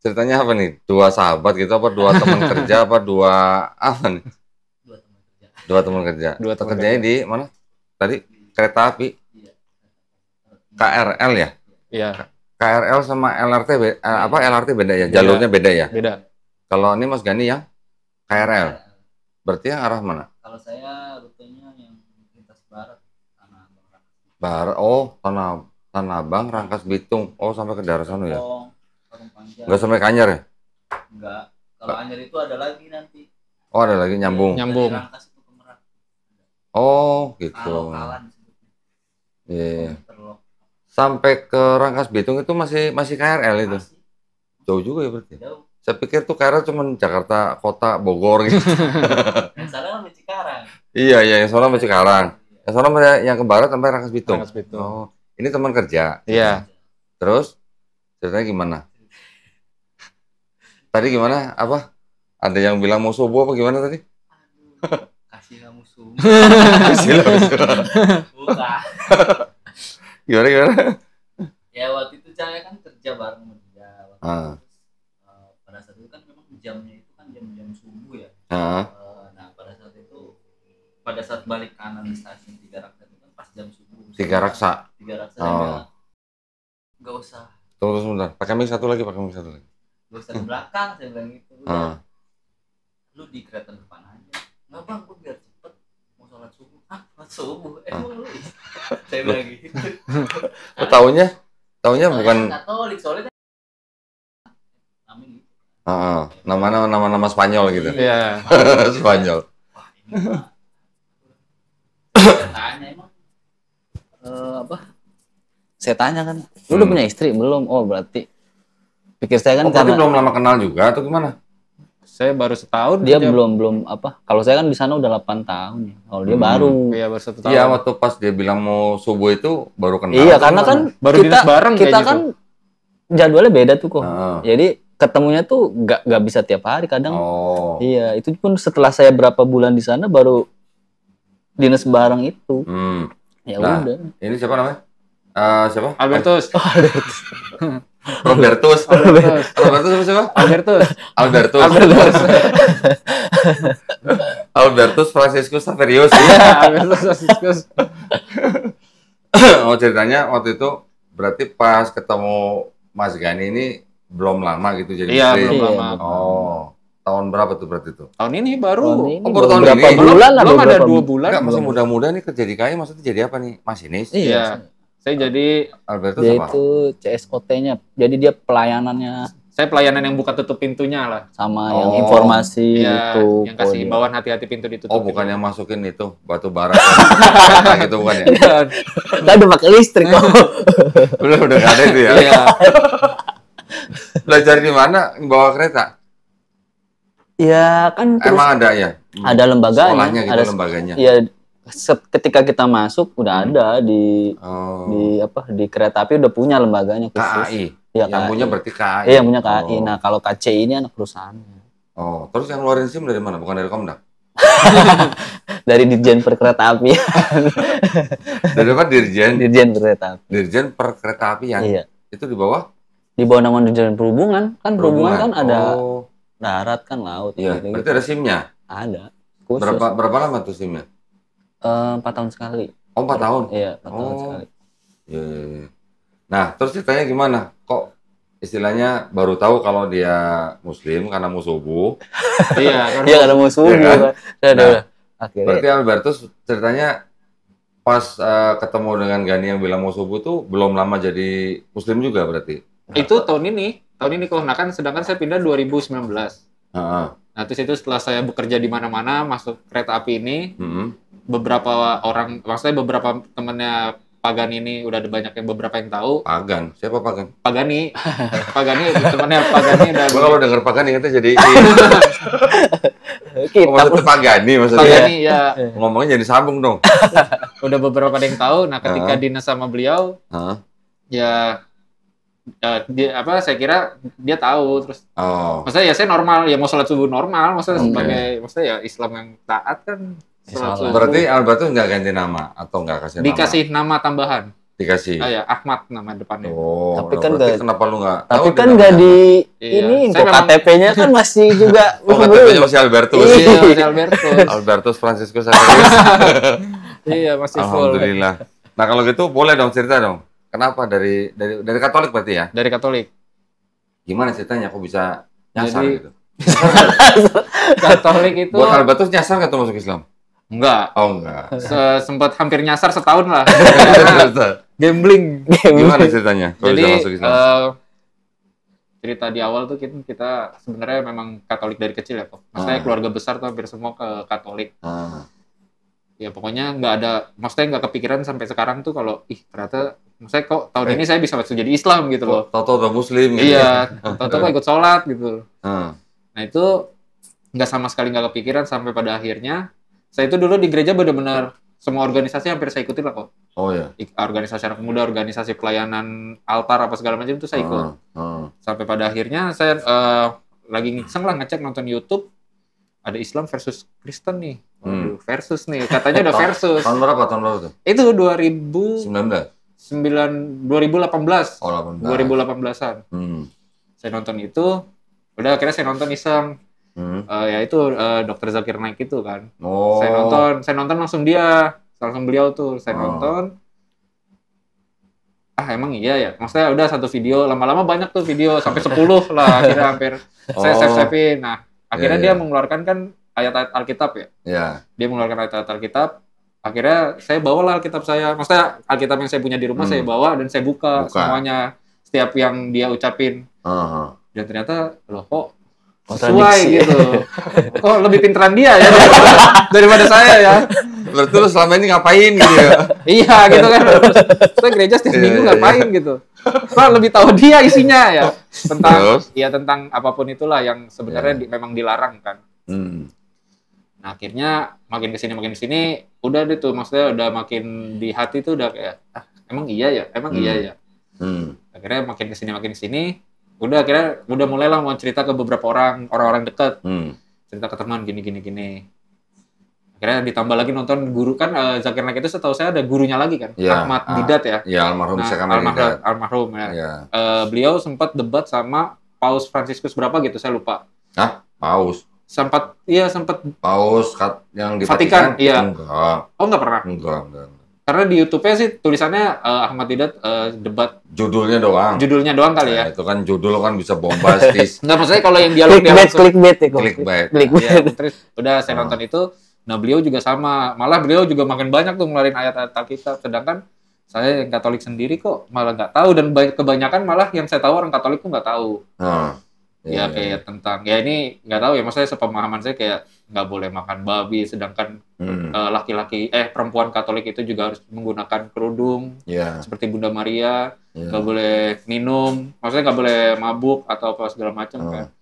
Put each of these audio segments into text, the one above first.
ceritanya apa nih? Dua sahabat gitu apa dua teman kerja apa dua apa nih? Dua teman kerja. Dua teman kerja. Kerjanya di mana? Tadi kereta api. Iya. KRL ya? Iya. KRL sama LRT apa LRT beda ya? Jalurnya beda ya? Beda. Kalau ini Mas Gani yang KRL. Berarti yang arah mana? Kalau saya rutenya yang lintas barat, Tanah Abang, Rangkas Bitung. Oh, sampai ke daerah sana ya? Parung Panjang. Enggak sampai Kanyar ya? Enggak. Kalau Anyer itu ada lagi nanti. Oh, ada lagi nyambung. Nyambung. Dari Rangkas itu ke Merak. Oh, gitu. Lokalan disebutnya. Iya. Terlok. Sampai ke Rangkas Bitung itu masih KRL itu. Masih Jauh juga ya berarti. jauh. Saya pikir tuh KRL cuma Jakarta, Kota, Bogor gitu. Yang sana kan Cikarang. Iya, yang sono masih Cikarang. Yang sono yang ke barat sampai Rangkas Bitung. Rangkas Bitung. Oh, ini teman kerja. Iya. Terus ceritanya gimana? Tadi gimana? Apa? Ada yang bilang mau subuh apa gimana tadi? Aduh, kasih kamu subuh. Bukan. Gimana? Ya waktu itu saya kan kerja bareng sama dia. Pada saat itu kan memang jamnya itu kan jam-jam subuh ya. Nah pada saat balik kanan di stasiun Tiga Raksa itu kan pas jam subuh. Tiga Raksa. Saya bilang nggak usah. Tunggu sebentar. Pakai mic satu lagi. Nggak usah di belakang, saya bilang gitu. Udah. Lu di kereta depan aja. Nggak bang, gue biar cepet mau sholat subuh. Sholat subuh? Emang lu? Saya bilang gitu. Taunya bukan Katolik soalnya kan. Amin. Nama Spanyol gitu. Iya. Spanyol. Wah ini mah. Saya tanya emang apa? Saya tanya kan, lu udah punya istri belum? Oh berarti pikir saya kan berarti belum lama kenal juga atau gimana? Saya baru setahun. Dia belum apa? Kalau saya kan di sana udah 8 tahun ya. Kalau dia baru. Iya, baru 1 tahun. Iya, waktu pas dia bilang mau subuh itu baru kenal. Iya, karena kan baru dinas bareng kita kayak kan jadwalnya beda tuh kok. Jadi ketemunya tuh nggak bisa tiap hari kadang. Oh. Iya, itu pun setelah saya berapa bulan di sana baru dinas bareng itu. Ya nah, udah. Ini siapa namanya? Siapa? Albertus. Robertus apa siapa? Albertus Franciscus Saverius. Iya, Albertus Franciscus. Oh, ceritanya waktu itu berarti pas ketemu Mas Gani ini belum lama gitu jadi Iya, istri. belum lama. Oh, tahun berapa tuh berarti itu? Tahun ini baru. Baru tahun berapa ini? bulan lah? Belum ada 2 bulan. Enggak, masih muda-muda nih kerja di KAI maksudnya jadi apa nih? Masinis? Iya. Saya jadi Albertus Dia apa? itu CSOT-nya. Jadi dia pelayanannya saya pelayanan yang buka tutup pintunya lah. sama yang informasi Iya, itu. yang kasih himbauan hati-hati pintu ditutup. Oh, bukan yang masukin itu batu bara gitu bukan ya? Enggak ada pakai listrik kok. Udah nggak ada itu ya? Iya. Belajar di mana? Bawa kereta? Ya kan terus Emang ada ya? ada lembaganya. Sekolahnya gitu, ada lembaganya. Iya, ketika kita masuk udah ada di di kereta api udah punya lembaganya khusus. KAI. Iya, Yang KAI. punya berarti KAI. Iya, yang punya KAI. Nah, kalau KCI ini anak perusahaannya. Oh, terus yang ngeluarin SIM dari mana? Bukan dari Komdak? Dari Dirjen Perkereta-apian. Dari apa? Dirjen Perkereta-apian. Perkereta-apian. Iya. Itu di bawah? Di bawah naungan Dirjen Perhubungan. Kan perhubungan kan ada Oh, darat kan laut. iya. gitu. Berarti ada SIM-nya? Ada. Khusus. Berapa lama tuh SIM-nya? 4 tahun sekali. Oh, 4 tahun? Iya, 4 tahun sekali. Iya. Nah, terus ceritanya gimana? Kok istilahnya baru tahu kalau dia Muslim karena mau subuh? Iya, Iya, karena mau subuh. Iya kan? Udah. Akhirnya. Berarti Albertus ceritanya pas ketemu dengan Gani yang bilang mau subuh tuh belum lama jadi Muslim juga berarti? Itu tahun ini kok. Nah kan sedangkan saya pindah 2019. Heeh. Nah terus itu setelah saya bekerja di mana-mana masuk kereta api ini, beberapa orang, maksudnya beberapa temennya Pak Gani ini udah ada banyak yang beberapa yang tahu. Pagan, siapa Pagan? Pak Gani temennya Pak Gani udah. Gua kalau denger Pagan ingatnya jadi Kita maksudnya Pak Gani Pak maksudnya. Gani ya Ngomongnya jadi sambung dong. udah beberapa ada yang tahu. Nah ketika dinas sama beliau, ya saya kira dia tahu terus. Oh. Maksudnya ya saya normal, ya mau sholat subuh normal, maksudnya ya Islam yang taat kan. Berarti Albertus nggak ganti nama atau nggak kasih nama? Dikasih nama tambahan. Dikasih. Ya, Ahmad nama depannya. Oh, tapi kan kenapa lu nggak? Tapi kan nggak di ini kok KTP-nya kan masih juga. KTP-nya masih Albertus. Iya, masih Albertus. Albertus Franciscus Xaverius. Iya, masih full. Alhamdulillah. Nah, kalau gitu boleh dong cerita dong. Kenapa dari Katolik berarti ya? Dari Katolik. Gimana ceritanya kok bisa nyasar gitu? Katolik itu. Buat Albertus nyasar nggak tuh masuk Islam? Enggak. Oh, enggak. Sempat hampir nyasar setahun lah. Gambling. Gimana ceritanya? Jadi cerita di awal tuh kita sebenarnya memang Katolik dari kecil ya kok. Maksudnya keluarga besar tuh hampir semua ke Katolik. Ya pokoknya maksudnya nggak kepikiran sampai sekarang tuh kalau ternyata maksudnya kok tahun ini saya bisa masuk jadi Islam gitu loh. Tahu-tahu udah Muslim gitu. Iya, tahu-tahu kok ikut sholat gitu. Nah itu nggak sama sekali nggak kepikiran sampai pada akhirnya saya itu dulu di gereja benar-benar semua organisasi hampir saya ikutin lah kok. Oh ya. Organisasi anak muda, organisasi pelayanan altar apa segala macam itu saya ikut. Sampai pada akhirnya saya lagi iseng lah ngecek nonton YouTube ada Islam versus Kristen nih. Versus nih, katanya udah versus. Tahun berapa tuh? Itu 2018. Oh, 18. 2018-an. Saya nonton itu, udah akhirnya saya nonton iseng. Ya itu Dr. Zakir Naik itu kan. Oh. Saya nonton langsung beliau tuh. Saya nonton. Emang iya ya. Maksudnya udah satu video, lama-lama banyak tuh video sampai 10 lah akhirnya hampir saya save-savein. Nah, akhirnya dia mengeluarkan kan ayat-ayat Alkitab ya. Iya. Dia mengeluarkan ayat-ayat Alkitab. Akhirnya saya bawalah Alkitab saya. Maksudnya Alkitab yang saya punya di rumah saya bawa dan saya buka semuanya setiap yang dia ucapin. Dan ternyata loh kok sesuai gitu. Kok lebih pinteran dia ya daripada saya ya. Berarti lu selama ini ngapain gitu ya? Iya gitu kan. Saya gereja setiap minggu ngapain gitu. Kok lebih tahu dia isinya ya. Tentang apapun itulah yang sebenarnya memang dilarang kan. Nah akhirnya makin kesini udah deh tuh maksudnya udah makin di hati tuh udah kayak emang iya ya. Akhirnya makin kesini udah akhirnya udah mulailah mau cerita ke beberapa orang-orang dekat. Cerita ke teman gini. Akhirnya ditambah lagi nonton guru kan Zakir Naik itu setahu saya ada gurunya lagi kan, Ahmad Didat ya. Iya, almarhum Didat. Almarhum ya. Beliau sempat debat sama Paus Franciscus berapa gitu saya lupa. Paus. Sempat Paus yang di Vatikan, iya. Enggak. Oh, enggak pernah. Enggak. Karena di YouTube-nya sih tulisannya Ahmad Didat debat. Judulnya doang kali ya. Itu kan judul kan bisa bombastis. Enggak, maksudnya kalau yang dialog clickbait. Ya, terus udah saya nonton itu. Nah, beliau juga sama. Malah beliau juga makin banyak tuh ngeluarin ayat-ayat Alkitab. Sedangkan saya yang Katolik sendiri kok malah nggak tahu. Dan kebanyakan malah yang saya tahu orang Katolik tuh nggak tahu. Kayak tentang, ya ini nggak tahu ya. Maksudnya sepemahaman saya kayak nggak boleh makan babi. Sedangkan perempuan Katolik itu juga harus menggunakan kerudung. Seperti Bunda Maria. Nggak boleh minum. Maksudnya nggak boleh mabuk atau apa segala macam kan.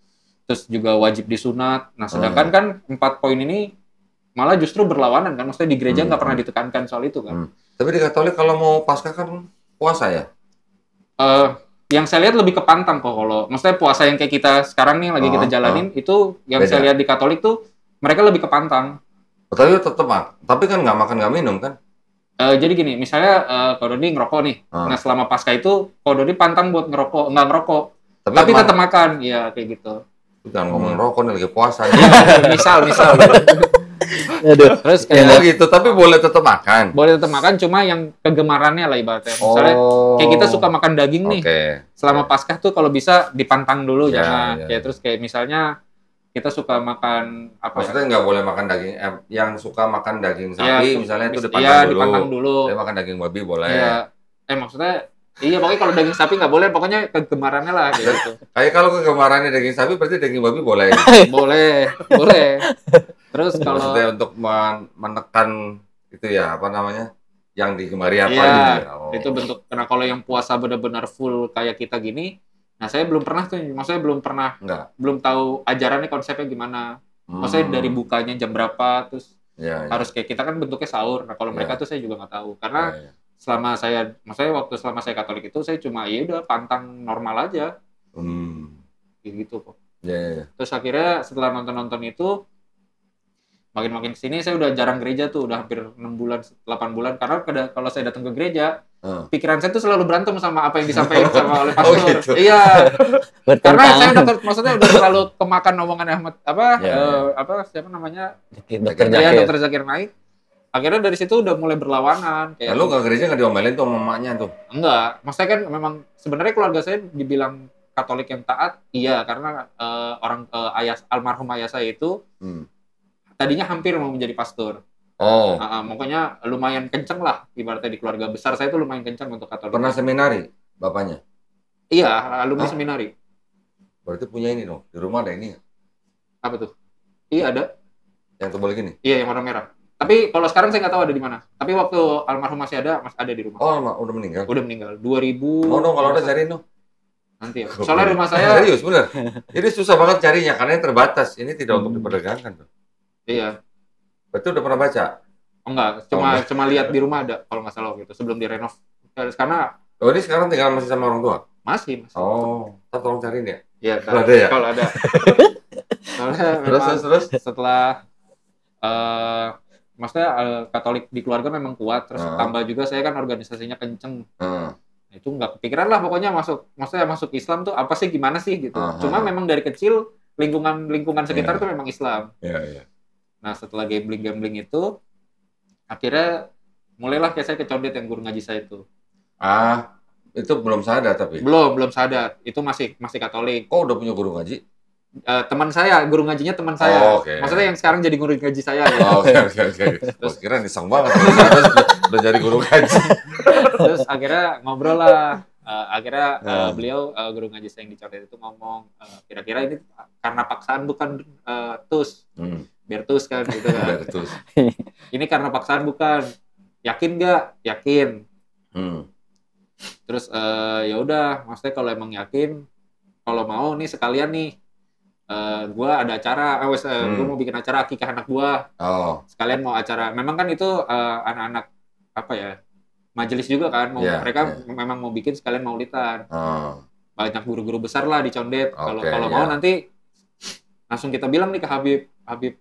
Terus juga wajib disunat. Nah, sedangkan kan 4 poin ini malah justru berlawanan kan, maksudnya di gereja nggak pernah ditekankan soal itu kan. Tapi di Katolik kalau mau Paskah kan puasa ya? Yang saya lihat lebih ke pantang kok kalau, maksudnya puasa yang kayak kita sekarang nih lagi kita jalanin itu yang beda. Saya lihat di Katolik tuh mereka lebih ke pantang. Tapi kan nggak makan nggak minum kan? Jadi gini, misalnya Kodoni ngerokok nih, nah selama Paskah itu Kodoni pantang buat nggak ngerokok, tapi tetap makan, ya kayak gitu. Jangan ngomong rokok nih lagi puasa. misal. Terus kayak gitu, tapi boleh tetap makan. Boleh tetap makan, cuma yang kegemarannya lah ibaratnya. Misalnya kayak kita suka makan daging nih. Selama Paskah tuh kalau bisa dipantang dulu jangan. Ya terus kayak misalnya kita suka makan apa? Maksudnya nggak boleh makan daging yang suka makan daging sapi misalnya itu dipantang dulu. Dia makan daging babi boleh. Maksudnya pokoknya kalau daging sapi nggak boleh, pokoknya kegemarannya lah gitu. Kayak kalau kegemarannya daging sapi berarti daging babi boleh. boleh. Terus kalau maksudnya untuk menekan itu ya apa namanya yang digemari apa itu bentuk. Karena kalau yang puasa benar-benar full kayak kita gini, nah saya belum pernah tuh, maksudnya belum tahu ajarannya konsepnya gimana. Maksudnya dari bukanya jam berapa, terus harus kayak kita kan bentuknya sahur. Nah kalau mereka tuh saya juga nggak tahu karena selama saya Katolik itu saya cuma udah pantang normal aja. Gitu kok. Terus akhirnya setelah nonton itu makin kesini saya udah jarang gereja tuh, udah hampir 6 bulan 8 bulan karena kalau saya datang ke gereja pikiran saya tuh selalu berantem sama apa yang disampaikan sama oleh pastor. Oh, gitu. Iya. Karena saya maksudnya udah terlalu kemakan omongan Ahmad siapa namanya? Dokter Zakir Naik. Akhirnya dari situ udah mulai berlawanan. Lalu nggak gereja nggak diomelin tuh sama mamanya tuh? Enggak. Maksudnya kan memang sebenarnya keluarga saya dibilang Katolik yang taat, iya karena almarhum ayah saya itu tadinya hampir mau menjadi pastor. Makanya lumayan kenceng lah, ibaratnya di keluarga besar saya itu lumayan kenceng untuk Katolik. Pernah seminari bapaknya? Iya, alumni seminari. Berarti punya ini dong, di rumah ada ini? Apa tuh? Iya ada. Yang tebal gini? Iya, yang warna merah. Tapi kalau sekarang saya nggak tahu ada di mana. Tapi waktu almarhum masih ada di rumah. Oh, udah meninggal? Udah meninggal. 2000. Mau dong kalau udah cariin dong. Nanti ya. Soalnya rumah saya. Serius bener. Ini susah banget carinya karena yang terbatas. Ini tidak untuk diperdagangkan tuh. Iya. Berarti udah pernah baca? Oh, enggak, cuma lihat di rumah ada kalau nggak salah gitu sebelum direnov. Karena ini sekarang tinggal masih sama orang tua? Masih. Oh, tolong cariin ya? Iya, kalau ada ya? Kalau ada. Terus setelah maksudnya Katolik di keluarga memang kuat, terus tambah juga saya kan organisasinya kenceng. Itu nggak kepikiran lah pokoknya masuk Islam tuh apa sih, gimana sih gitu. Cuma memang dari kecil lingkungan sekitar tuh memang Islam. Iya. Nah setelah gambling itu akhirnya mulailah kayak saya kecondet yang guru ngaji saya itu. Itu belum sadar tapi? Belum sadar, itu masih Katolik. Kok udah punya guru ngaji? Teman saya, guru ngajinya teman saya. Okay. Maksudnya yang sekarang jadi guru ngaji saya. Gitu. Oke. Terus kira niseng banget. Udah jadi guru ngaji. Terus akhirnya ngobrol lah. Beliau guru ngaji saya yang dicondet itu ngomong, kira-kira ini karena paksaan bukan tus. Biar tus kan gitu kan. Ini karena paksaan bukan. Yakin nggak? Yakin. Terus ya udah, maksudnya kalau emang yakin, kalau mau nih sekalian nih, gue ada acara, gue mau bikin acara akikah anak gue. Sekalian mau acara, memang kan itu anak-anak apa ya, majelis juga kan, mereka memang mau bikin sekalian maulidan. Banyak guru-guru besar lah dicondet. Kalau mau nanti langsung kita bilang nih ke Habib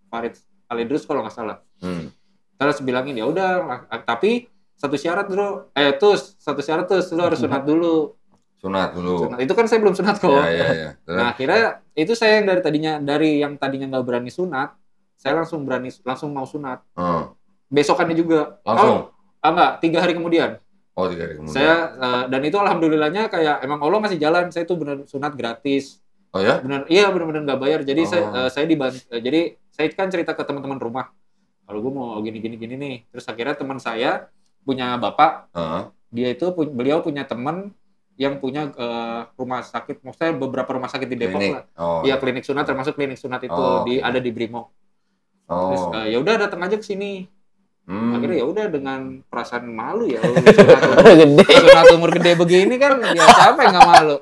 Farid Alidrus kalau nggak salah. Terus bilangin ya udah, tapi satu syarat bro, satu syarat lu harus sunat dulu. Sunat. Itu kan saya belum sunat kok. Iya. Nah akhirnya itu saya yang dari yang tadinya nggak berani sunat, saya langsung mau sunat. Besokannya juga. Langsung? Enggak, 3 hari kemudian. 3 hari kemudian. Saya dan itu alhamdulillahnya kayak emang Allah masih jalan. Saya tuh benar sunat gratis. Oh ya? Benar-benar nggak bayar. Jadi saya dibantu. Jadi saya kan cerita ke teman-teman rumah. Kalau gue mau gini nih. Terus akhirnya teman saya punya bapak. Beliau punya teman yang punya rumah sakit, maksudnya beberapa rumah sakit di Depok lah. Iya, klinik sunat, termasuk klinik sunat itu ada di Brimo. Terus ya udah datang aja ke sini. Akhirnya ya udah dengan perasaan malu ya. Sunat umur gede begini kan, ya siapa yang nggak malu?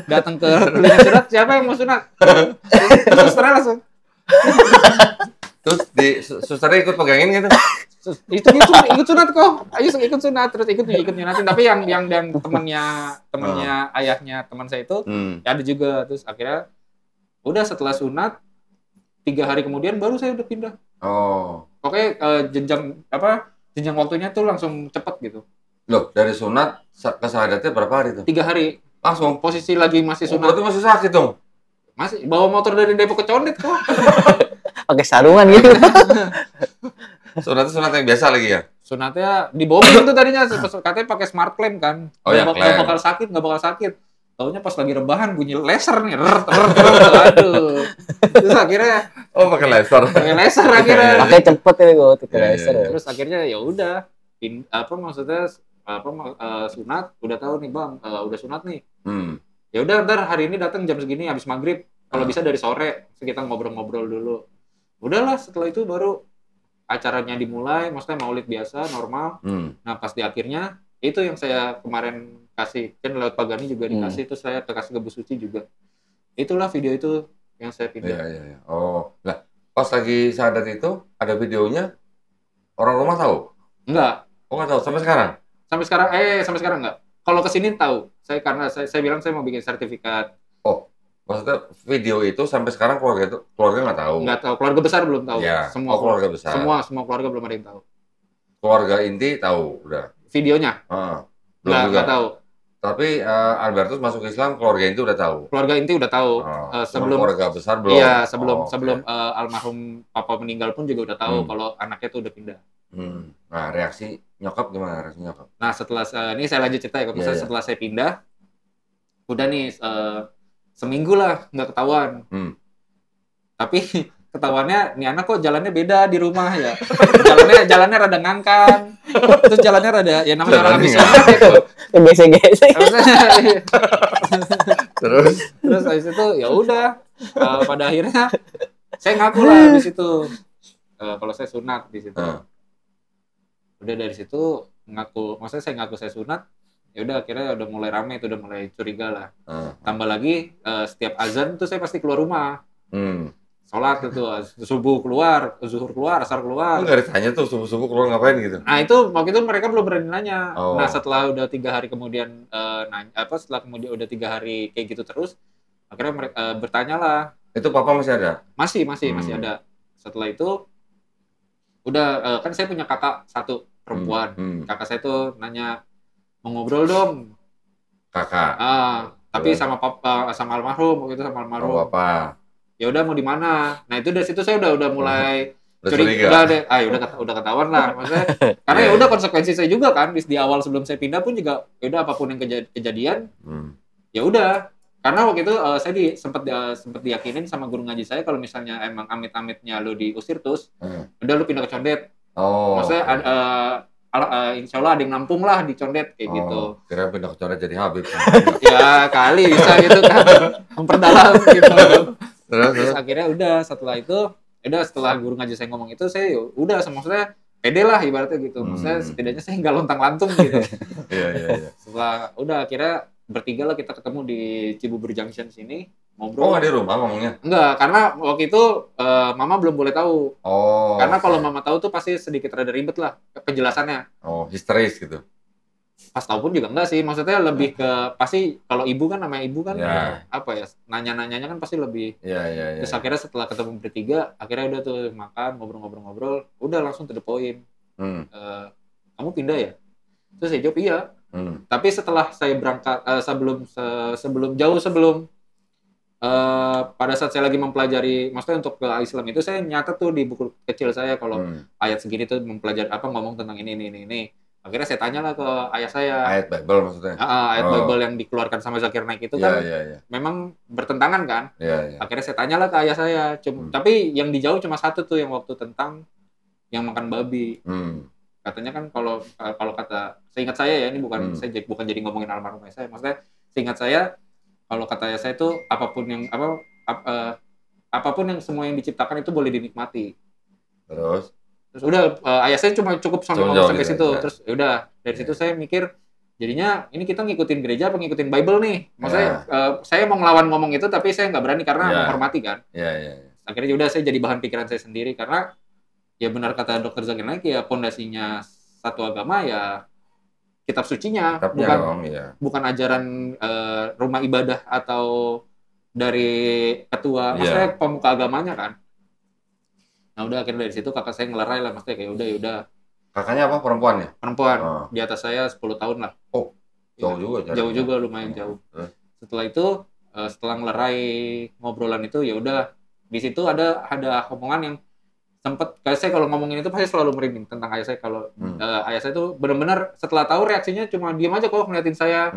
Datang ke klinik sunat, siapa yang mau sunat? Terus susternya langsung. Terus susternya ikut pegangin gitu? Ikut sunat kok. Ayo ikut sunat, terus ikut nyunatin. Tapi yang temennya ayahnya teman saya itu ya ada juga. Terus akhirnya udah setelah sunat 3 hari kemudian baru saya udah pindah. Oke, jenjang waktunya tuh langsung cepet gitu. Loh, dari sunat ke syahadatnya berapa hari tuh? 3 hari. Langsung posisi lagi masih sunat. Berarti masih sakit dong? Masih bawa motor dari Depok ke Condet kok. Pakai sarungan gitu. Sunat yang biasa lagi ya? Sunatnya di mobil itu tadinya, katanya pakai smart clamp kan. Nggak bakal sakit. Taunya pas lagi rebahan bunyi laser nih. Aduh. Terus akhirnya pakai laser. Akhirnya. Pakai cepet ya gue pakai laser. Terus akhirnya ya udah sunat, udah tahu nih Bang, udah sunat nih. Ya udah ntar hari ini datang jam segini habis maghrib. Kalau bisa dari sore, kita ngobrol-ngobrol dulu. Udahlah, setelah itu baru acaranya dimulai, maksudnya maulid biasa, normal. Nah, pas di akhirnya, itu yang saya kemarin kasih, kan lewat Pagani juga dikasih, terus saya kasih ke Bu Suci juga. Itulah video itu yang saya pindah. Iya. Nah, pas lagi syahadat itu, ada videonya, orang rumah tahu? Enggak. Nggak tahu, sampai sekarang? Sampai sekarang enggak. Kalau kesini tahu, karena saya bilang saya mau bikin sertifikat. Maksudnya video itu sampai sekarang keluarga nggak tahu? Nggak tahu, keluarga besar belum tahu. Ya. Semua keluarga besar. Semua keluarga belum ada yang tahu. keluarga inti tahu udah. Videonya? Belum juga. Nggak tahu. Tapi Albertus masuk Islam, keluarga inti udah tahu. Keluarga inti udah tahu. Sebelum keluarga besar belum. Iya, sebelum almarhum papa meninggal pun juga udah tahu kalau anaknya tuh udah pindah. Nah, reaksi nyokap gimana? Reaksi nyokap? Nah, setelah ini saya lanjut cerita ya. Kalau misalnya setelah saya pindah, udah nih seminggu lah nggak ketahuan. Tapi ketahuannya nih anak kok jalannya beda di rumah ya. Jalannya rada ngangkang. Terus jalannya rada ya namanya orang habis sholat gitu. Gesek-gesek. Terus habis itu ya udah pada akhirnya saya ngaku lah di situ. Kalau saya sunat di situ. Udah dari situ ngaku, maksudnya saya ngaku saya sunat. Ya udah akhirnya udah mulai rame itu, udah mulai curiga lah. Tambah lagi setiap azan tuh saya pasti keluar rumah. Sholat itu, subuh keluar, zuhur keluar, asar keluar. Nggak ditanya tuh subuh-subuh keluar ngapain gitu? Nah itu waktu itu mereka belum berani nanya. Nah setelah udah 3 hari kemudian setelah kemudian udah 3 hari kayak gitu terus, akhirnya mereka bertanya lah. Itu papa masih ada? Masih ada. Setelah itu udah kan saya punya kakak satu perempuan. Kakak saya tuh nanya mau ngobrol dong. Kakak. Tapi sama papa, sama almarhum waktu itu sama almarhum. Bapak. Ya udah mau di mana? Nah itu dari situ saya udah mulai curiga. Udah ketahuan lah maksudnya. Karena ya udah konsekuensi saya juga kan di awal sebelum saya pindah pun juga ya udah apapun yang kejadian ya udah. Karena waktu itu saya sempat diyakinin sama guru ngaji saya kalau misalnya emang amit-amitnya lo diusir terus udah lo pindah ke Condet. Maksudnya insya Allah ada yang nampung lah di Condet kayak gitu. Kira pindah ke Condet jadi Habib. Ya kali bisa gitu kan memperdalam gitu. Terus akhirnya udah setelah guru ngaji saya ngomong itu saya udah maksudnya pede lah ibaratnya gitu. Maksudnya setidaknya saya nggak lontang-lantung gitu. Iya. Setelah udah akhirnya bertiga lah kita ketemu di Cibubur Junction sini ngobrol. Nggak di rumah ngomongnya? Enggak, karena waktu itu mama belum boleh tahu. Karena kalau mama tahu tuh pasti sedikit rada ribet lah penjelasannya. Histeris gitu. Pas tahu pun juga enggak sih, maksudnya lebih ke pasti kalau ibu kan namanya ibu kan apa ya nanya-nanyanya kan pasti lebih. Iya. Terus akhirnya setelah ketemu bertiga, akhirnya udah tuh makan ngobrol-ngobrol, udah langsung to the point. Kamu pindah ya? Terus saya jawab iya. Tapi setelah saya berangkat sebelum pada saat saya lagi mempelajari, maksudnya untuk ke Islam itu saya nyatet tuh di buku kecil saya kalau ayat segini tuh mempelajari apa ngomong tentang ini. Akhirnya saya tanya lah ke ayah saya. Ayat Bible maksudnya? Ayat Bible yang dikeluarkan sama Zakir Naik itu kan memang bertentangan kan? Akhirnya saya tanya lah ke ayah saya. Tapi yang dijawab cuma satu tuh yang waktu tentang yang makan babi. Katanya kan kalau kata seingat saya ya ini bukan saya bukan jadi ngomongin almarhum ayah saya. Maksudnya seingat saya kalau kata ayah saya itu apapun yang semua yang diciptakan itu boleh dinikmati. Terus udah ayah saya cuma cukup sampai situ. Terus udah dari situ saya mikir jadinya ini kita ngikutin gereja apa ngikutin Bible nih. Maksudnya saya mau ngelawan ngomong itu tapi saya nggak berani karena menghormati kan. Akhirnya udah saya jadi bahan pikiran saya sendiri karena ya benar kata Dr. Zakir Naik ya pondasinya satu agama ya kitab sucinya bukan ajaran rumah ibadah atau dari ketua maksudnya pemuka agamanya kan. Nah udah akhirnya dari situ kakak saya ngelerai lah maksudnya kayak udah. Kakaknya apa perempuan ya? Perempuan. Di atas saya 10 tahun lah. Jauh juga. Jauh juga lumayan jauh. Setelah itu setelah ngelerai ngobrolan itu ya udah di situ ada omongan yang sempet kayak saya kalau ngomongin itu pasti selalu merinding tentang ayah saya kalau ayah saya tuh benar-benar setelah tahu reaksinya cuma diam aja kok ngeliatin saya.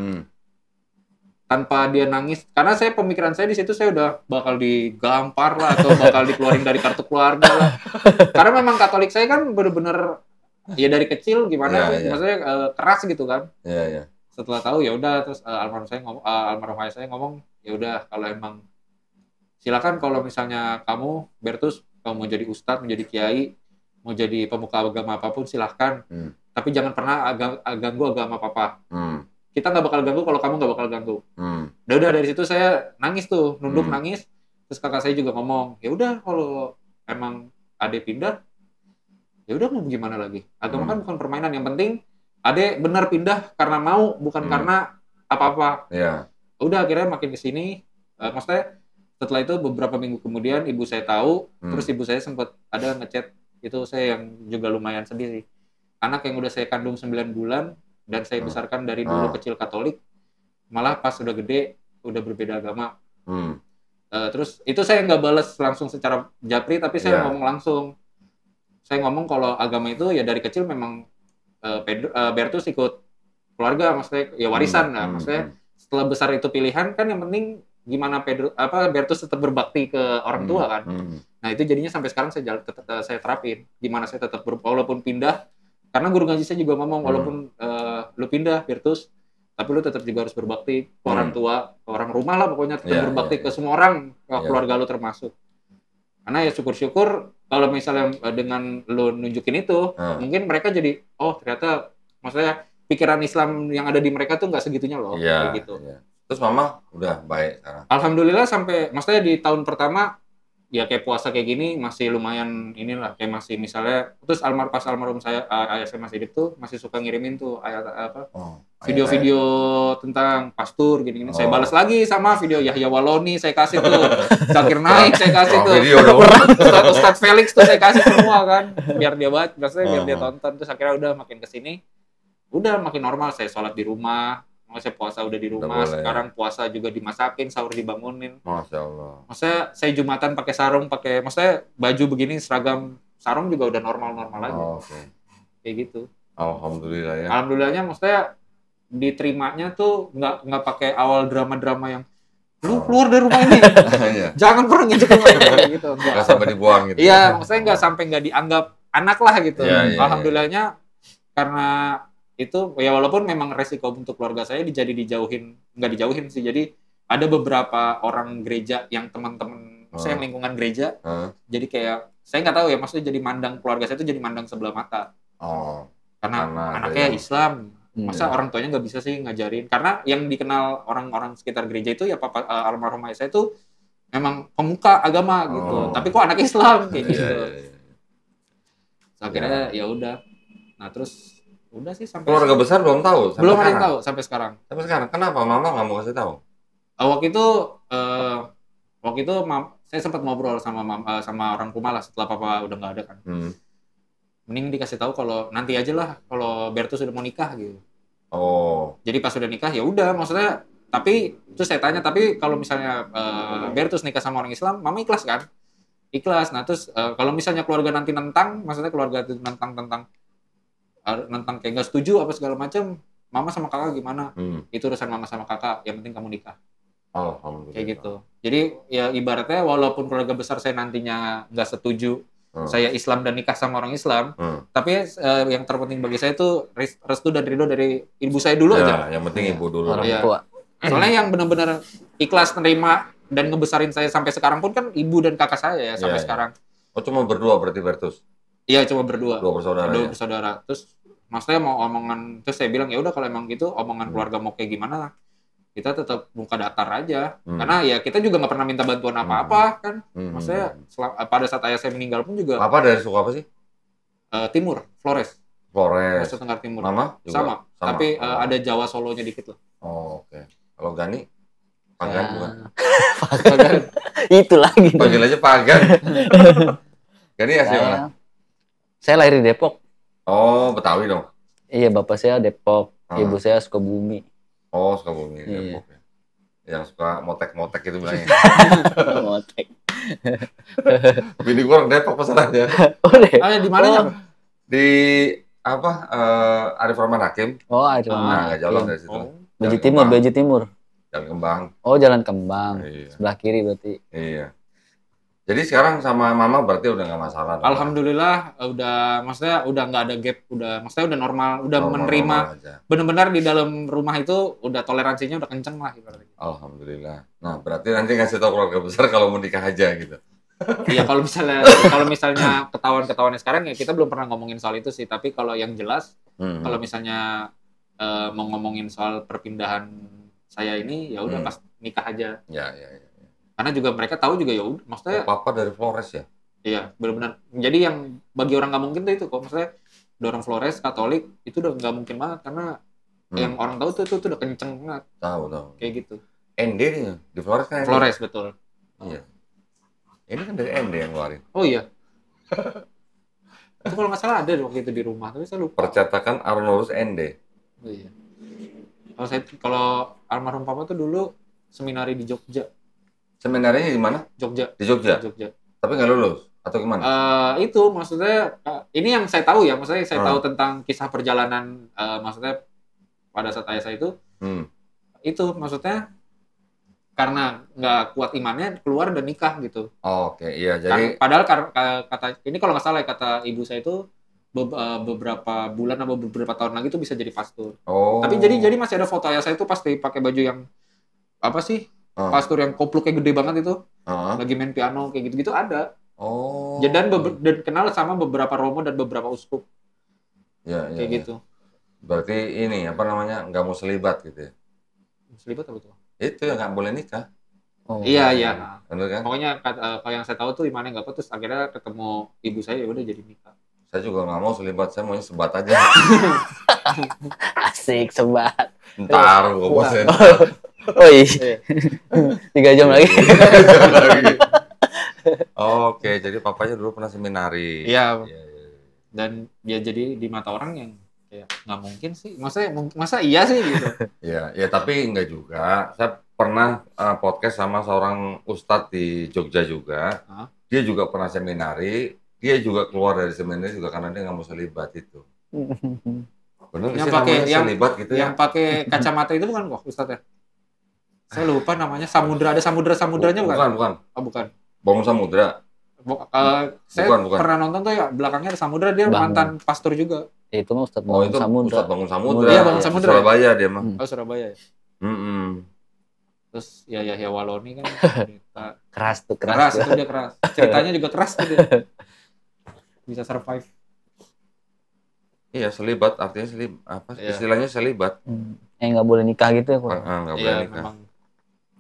Tanpa dia nangis, karena saya pemikiran saya di situ saya udah bakal digampar lah atau bakal dikeluarin dari kartu keluarga lah. Karena memang Katolik saya kan bener-bener ya dari kecil gimana, maksudnya keras gitu kan. Setelah tahu ya udah terus almarhum ayah saya ngomong ya udah kalau emang silakan kalau misalnya kamu Bertus mau jadi ustadz, menjadi kiai, mau jadi pemuka agama apapun silahkan. Tapi jangan pernah ganggu agama papa. Kita nggak bakal ganggu kalau kamu nggak bakal ganggu. Udah dari situ saya nangis tuh, nunduk nangis. Terus kakak saya juga ngomong, ya udah kalau emang Ade pindah, ya udah mau gimana lagi? Agama kan bukan permainan. Yang penting Ade benar pindah karena mau, bukan karena apa-apa. Udah akhirnya makin kesini, maksudnya setelah itu beberapa minggu kemudian ibu saya tahu, terus ibu saya sempat ada ngechat itu saya yang juga lumayan sedih sih. anak yang udah saya kandung 9 bulan dan saya besarkan dari dulu kecil Katolik, malah pas udah gede udah berbeda agama. Terus itu saya nggak balas langsung secara japri, tapi saya ngomong langsung. Saya ngomong kalau agama itu ya dari kecil memang Bertus ikut keluarga, maksudnya ya warisan. Maksudnya setelah besar itu pilihan kan, yang penting gimana Bertus tetap berbakti ke orang tua kan. Nah itu jadinya sampai sekarang saya terapin. Gimana saya tetap walaupun pindah, karena guru ngaji saya juga ngomong walaupun lu pindah Bertus, tapi lu tetap juga harus berbakti ke orang tua, ke orang rumah lah pokoknya, tetap berbakti ke semua orang, keluarga lu termasuk. Karena ya syukur-syukur kalau misalnya dengan lu nunjukin itu, mungkin mereka jadi, oh ternyata maksudnya pikiran Islam yang ada di mereka tuh nggak segitunya loh, kayak gitu. Terus mama udah baik sekarang? Alhamdulillah sampai, maksudnya di tahun pertama, ya kayak puasa kayak gini masih lumayan inilah, kayak masih misalnya, terus pas almarhum ayah saya masih hidup tuh, masih suka ngirimin tuh video-video tentang pastur gini-gini. Saya balas lagi sama video Yahya Waloni, saya kasih tuh Zakir Naik, saya kasih tuh Ustadz Felix tuh saya kasih semua kan, biar dia baca, maksudnya biar dia tonton. Terus akhirnya udah makin kesini udah makin normal, saya sholat di rumah. Saya puasa udah di rumah, sekarang puasa juga dimasakin, sahur dibangunin. Masya Allah. Maksudnya saya Jumatan pakai sarung, maksudnya baju begini, seragam sarung juga udah normal-normal aja. Kayak gitu. Alhamdulillah ya. Alhamdulillahnya maksudnya diterimanya tuh nggak pakai awal drama-drama yang lu keluar dari rumah ini, jangan pernah ngejek rumah ini gitu. Nggak sampai dibuang gitu. Iya, maksudnya nggak sampai nggak dianggap anak lah gitu. Alhamdulillahnya karena itu ya walaupun memang resiko untuk keluarga saya nggak dijauhin sih, jadi ada beberapa orang gereja yang teman-teman saya yang lingkungan gereja, jadi kayak saya nggak tahu ya, maksudnya jadi mandang keluarga saya itu jadi mandang sebelah mata, karena anaknya Islam, masa orang tuanya nggak bisa sih ngajarin, karena yang dikenal orang-orang sekitar gereja itu ya papa almarhum ayah saya itu memang pemuka agama gitu, tapi kok anak Islam kayak gitu. Akhirnya ya udah, nah terus udah sih sampai keluarga besar belum tahu. Belum ada yang tahu sampai sekarang. Sampai sekarang. Kenapa mama nggak mau kasih tahu? Waktu itu saya sempat ngobrol sama orang rumah lah setelah papa udah nggak ada kan. Mending dikasih tahu kalau nanti aja lah kalau Bertus sudah mau nikah gitu. Jadi pas sudah nikah ya udah, maksudnya tapi terus saya tanya, tapi kalau misalnya Bertus nikah sama orang Islam, mama ikhlas kan? Ikhlas. Nah terus kalau misalnya keluarga nanti nentang, maksudnya keluarga itu nentang kayak nggak setuju apa segala macam, mama sama kakak gimana? Itu urusan mama sama kakak, yang penting kamu nikah. Alhamdulillah. Kayak gitu. Jadi ya ibaratnya walaupun keluarga besar saya nantinya nggak setuju saya Islam dan nikah sama orang Islam, tapi yang terpenting bagi saya itu restu dan ridho dari ibu saya dulu aja. Yang penting ibu dulu. Orang tua. Soalnya yang benar-benar ikhlas nerima dan ngebesarin saya sampai sekarang pun kan ibu dan kakak saya ya sampai sekarang. Cuma berdua berarti Bertus? Iya, cuma berdua. Dua bersaudara. Terus maksudnya mau omongan, terus saya bilang ya udah kalau emang gitu omongan keluarga mau kayak gimana, kita tetap muka datar aja. Karena ya kita juga nggak pernah minta bantuan apa-apa kan. Maksudnya pada saat ayah saya meninggal pun juga. Apa dari suku apa sih? Timur, Flores. Nusa Tenggara Timur. Mama juga? Sama. Tapi ada Jawa Solonya dikit lah. Oke. Kalau Gani? Pagan bukan? Pagan. Itu lagi. Panggil aja Pagan. Gani asli mana? Saya lahir di Depok. Oh, Betawi dong? Iya, bapak saya Depok, ibu saya Sukabumi. Oh, Sukabumi, Depok ya. Yang suka motek-motek itu bilangnya. Motek. Bini gue orang Depok masalahnya. Di mana ya? Di Arif Rahman Hakim. Oh, Arif Rahman. Nah, nggak jauh dari situ. Beji Timur. Jalan Kembang. Oh, Jalan Kembang. Iya. Sebelah kiri berarti. Iya. Jadi sekarang sama mama berarti udah nggak masalah. Alhamdulillah maksudnya udah nggak ada gap, maksudnya udah normal, udah menerima, benar-benar di dalam rumah itu udah toleransinya udah kenceng lah ibaratnya. Alhamdulillah. Nah berarti nanti ngasih tahu keluarga besar kalau mau nikah aja gitu. Iya kalau misalnya ketahuan sekarang ya kita belum pernah ngomongin soal itu sih, tapi kalau yang jelas kalau misalnya mau ngomongin soal perpindahan saya ini ya udah pas nikah aja. Ya. Karena juga mereka tahu juga ya udah, maksudnya papa dari Flores ya. Iya, benar-benar. Jadi yang bagi orang nggak mungkin tuh itu kok, maksudnya orang Flores Katolik itu udah nggak mungkin banget karena yang orang tahu tuh udah kenceng banget. Tahu. Kayak gitu. ND nih di Flores kan? Flores betul. Iya. Ini kan dari ND yang ngeluarin. Oh iya. Itu kalau nggak salah ada waktu itu di rumah, tapi saya lupa. Percetakan Arnoldus ND. Oh iya. Kalau almarhum papa tuh dulu seminari di Jogja. Seminarinya di mana? Jogja. Di Jogja. Jogja. Tapi nggak lulus atau gimana? Itu maksudnya ini yang saya tahu ya, maksudnya saya tahu tentang kisah perjalanan maksudnya pada saat ayah saya itu. Itu maksudnya karena nggak kuat imannya keluar dan nikah gitu. Oke, iya. Jadi padahal kata ini kalau nggak salah kata ibu saya itu beberapa bulan atau beberapa tahun lagi tuh bisa jadi pastor. Tapi jadi masih ada foto ayah saya itu pasti pakai baju yang apa sih? Pastor yang kopluk kayak gede banget itu. Lagi main piano kayak gitu-gitu ada. Dan kenal sama beberapa romo dan beberapa uskup. Ya, kayak gitu. Berarti ini apa namanya? Nggak mau selibat gitu ya. Selibat apa tuh? Itu yang nggak boleh nikah. Iya. Benar kan? Pokoknya kalau yang saya tahu tuh imannya nggak kuat, terus akhirnya ketemu ibu saya ya udah jadi nikah. Saya juga nggak mau selibat, saya maunya sebat aja. Asik, sebat. Ntar gue bosen. Oh iya. 3 jam lagi. Oke, jadi papanya dulu pernah seminari. Iya. Dan dia jadi di mata orang yang kayak nggak mungkin sih. Masa iya sih gitu. Ya tapi enggak juga. Saya pernah podcast sama seorang ustadz di Jogja juga. Dia juga pernah seminari. Dia juga keluar dari seminari juga karena dia nggak mau selibat itu. Benar yang pakai selibat gitu yang pakai kacamata itu bukan kok ustadz ya? Saya lupa namanya. Samudra, ada samudranya bukan? Bukan. Oh bukan. Bangun Samudra. Saya pernah nonton tuh ya belakangnya ada Samudra, dia mantan pastor juga. Itu mah Ustadz Bangun Samudra. Ustadz Bangun Samudra. Iya, Bangun Samudra. Surabaya dia mah. Oh, Surabaya ya. Terus ya Waloni kan cerita. Keras tuh. Itu dia keras. Ceritanya juga keras tuh dia. Bisa survive. Iya, selibat artinya istilahnya selibat. Nggak boleh nikah gitu ya kok. Nggak boleh nikah.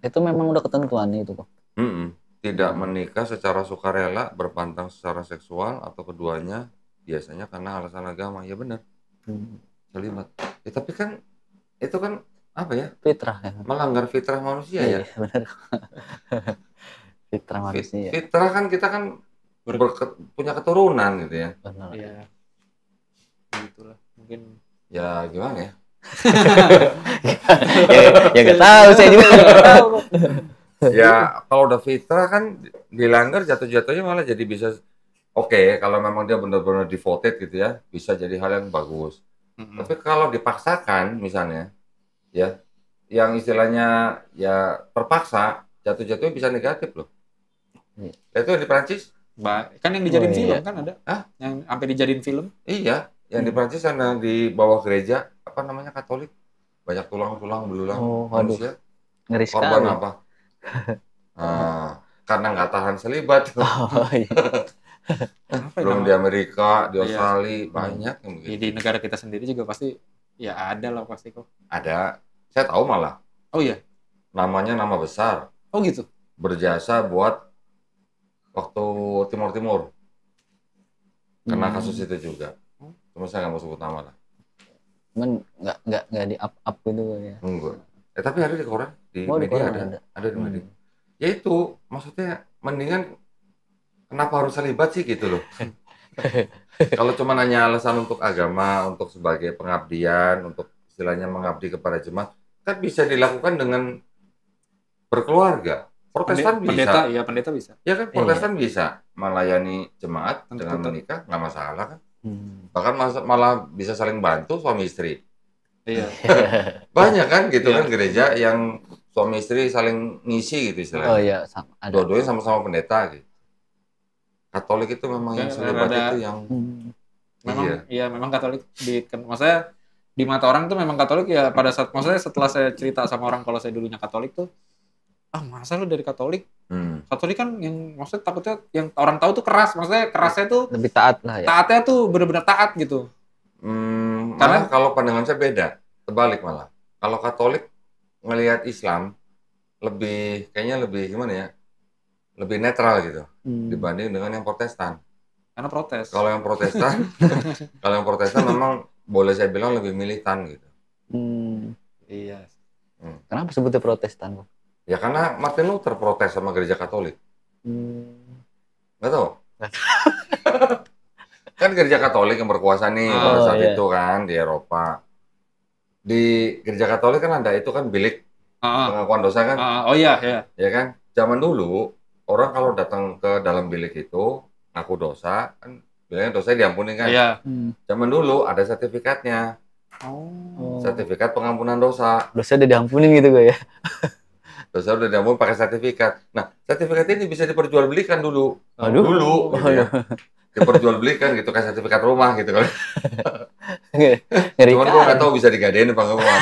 Itu memang udah ketentuannya itu kok. Tidak menikah secara sukarela, berpantang secara seksual atau keduanya biasanya karena alasan agama. Ya benar. Selibat. Ya, tapi kan itu kan apa ya? Fitrah ya. Melanggar fitrah manusia ya. Benar. Fitrah manusia. Fitrah kan kita kan punya keturunan gitu ya. Benar. Iya. Begitulah. Mungkin ya gimana ya? Ya nggak tahu, saya juga nggak tahu. Ya kalau udah fitrah kan dilanggar jatuh-jatuhnya malah jadi bisa kalau memang dia benar-benar devoted gitu ya, bisa jadi hal yang bagus. Tapi kalau dipaksakan misalnya ya, yang istilahnya ya terpaksa, jatuh-jatuhnya bisa negatif loh. Itu di Prancis kan yang dijadiin film kan ada? Yang sampai dijadiin film? Iya, yang di Prancis ada di bawah gereja apa namanya Katolik, banyak tulang-tulang belulang manusia. Ngeri sekali. Korban apa? Karena nggak tahan selibat. Belum di Amerika, di Australia banyak yang begitu. Di negara kita sendiri juga pasti ya ada lah pasti kok. Ada, saya tahu malah. Oh iya. Namanya nama besar. Oh gitu. Berjasa buat waktu Timur-Timur. Kena kasus itu juga. Cuma saya nggak mau sebut nama lah. Cuman nggak di up gitu ya. Enggak. Tapi ada di koran, di media ada di media. Ya itu, maksudnya mendingan kenapa harus terlibat sih gitu loh. Kalau cuma nanya alasan untuk agama, untuk sebagai pengabdian, untuk istilahnya mengabdi kepada jemaat, kan bisa dilakukan dengan berkeluarga. Protestan bisa. Pendeta bisa. Ya kan, Protestan bisa melayani jemaat dengan menikah, nggak masalah kan. Bahkan malah bisa saling bantu suami istri. Iya. Banyak kan gitu kan gereja yang suami istri saling ngisi gitu istilahnya. Oh iya, ada. Dua-duanya sama-sama pendeta gitu. Katolik itu memang yang selibat itu yang memang Katolik maksudnya di mata orang tuh memang Katolik ya pada saat maksudnya setelah saya cerita sama orang kalau saya dulunya Katolik tuh masa lu dari Katolik? Katolik kan yang maksudnya takutnya yang orang tahu tuh keras, maksudnya kerasnya tuh lebih taat lah ya. Taatnya tuh benar-benar taat gitu. Karena kalau pandangan saya beda, terbalik malah. Kalau Katolik ngelihat Islam kayaknya lebih gimana ya? Lebih netral gitu dibanding dengan yang Protestan. Karena protes. Kalau yang Protestan memang boleh saya bilang lebih militan gitu. Iya. Kenapa sebutnya Protestan? Ya karena Martin Luther protes sama gereja Katolik. Nggak tahu? Kan gereja Katolik yang berkuasa nih pada saat itu kan di Eropa. Di gereja Katolik kan ada itu kan bilik pengakuan dosa kan? Oh iya, iya. Ya kan? Zaman dulu orang kalau datang ke dalam bilik itu ngaku dosa kan bilangnya dosa diampuni kan? Iya. Zaman dulu ada sertifikatnya. Sertifikat pengampunan dosa. Dosa udah diampunin gitu gue ya. Dosa udah diampuni pakai sertifikat. Nah, sertifikat ini bisa diperjualbelikan dulu. Aduh. Dulu gitu ya. Diperjualbelikan gitu kayak sertifikat rumah gitu kan. Cuman gue nggak tahu bisa digadein apa enggak.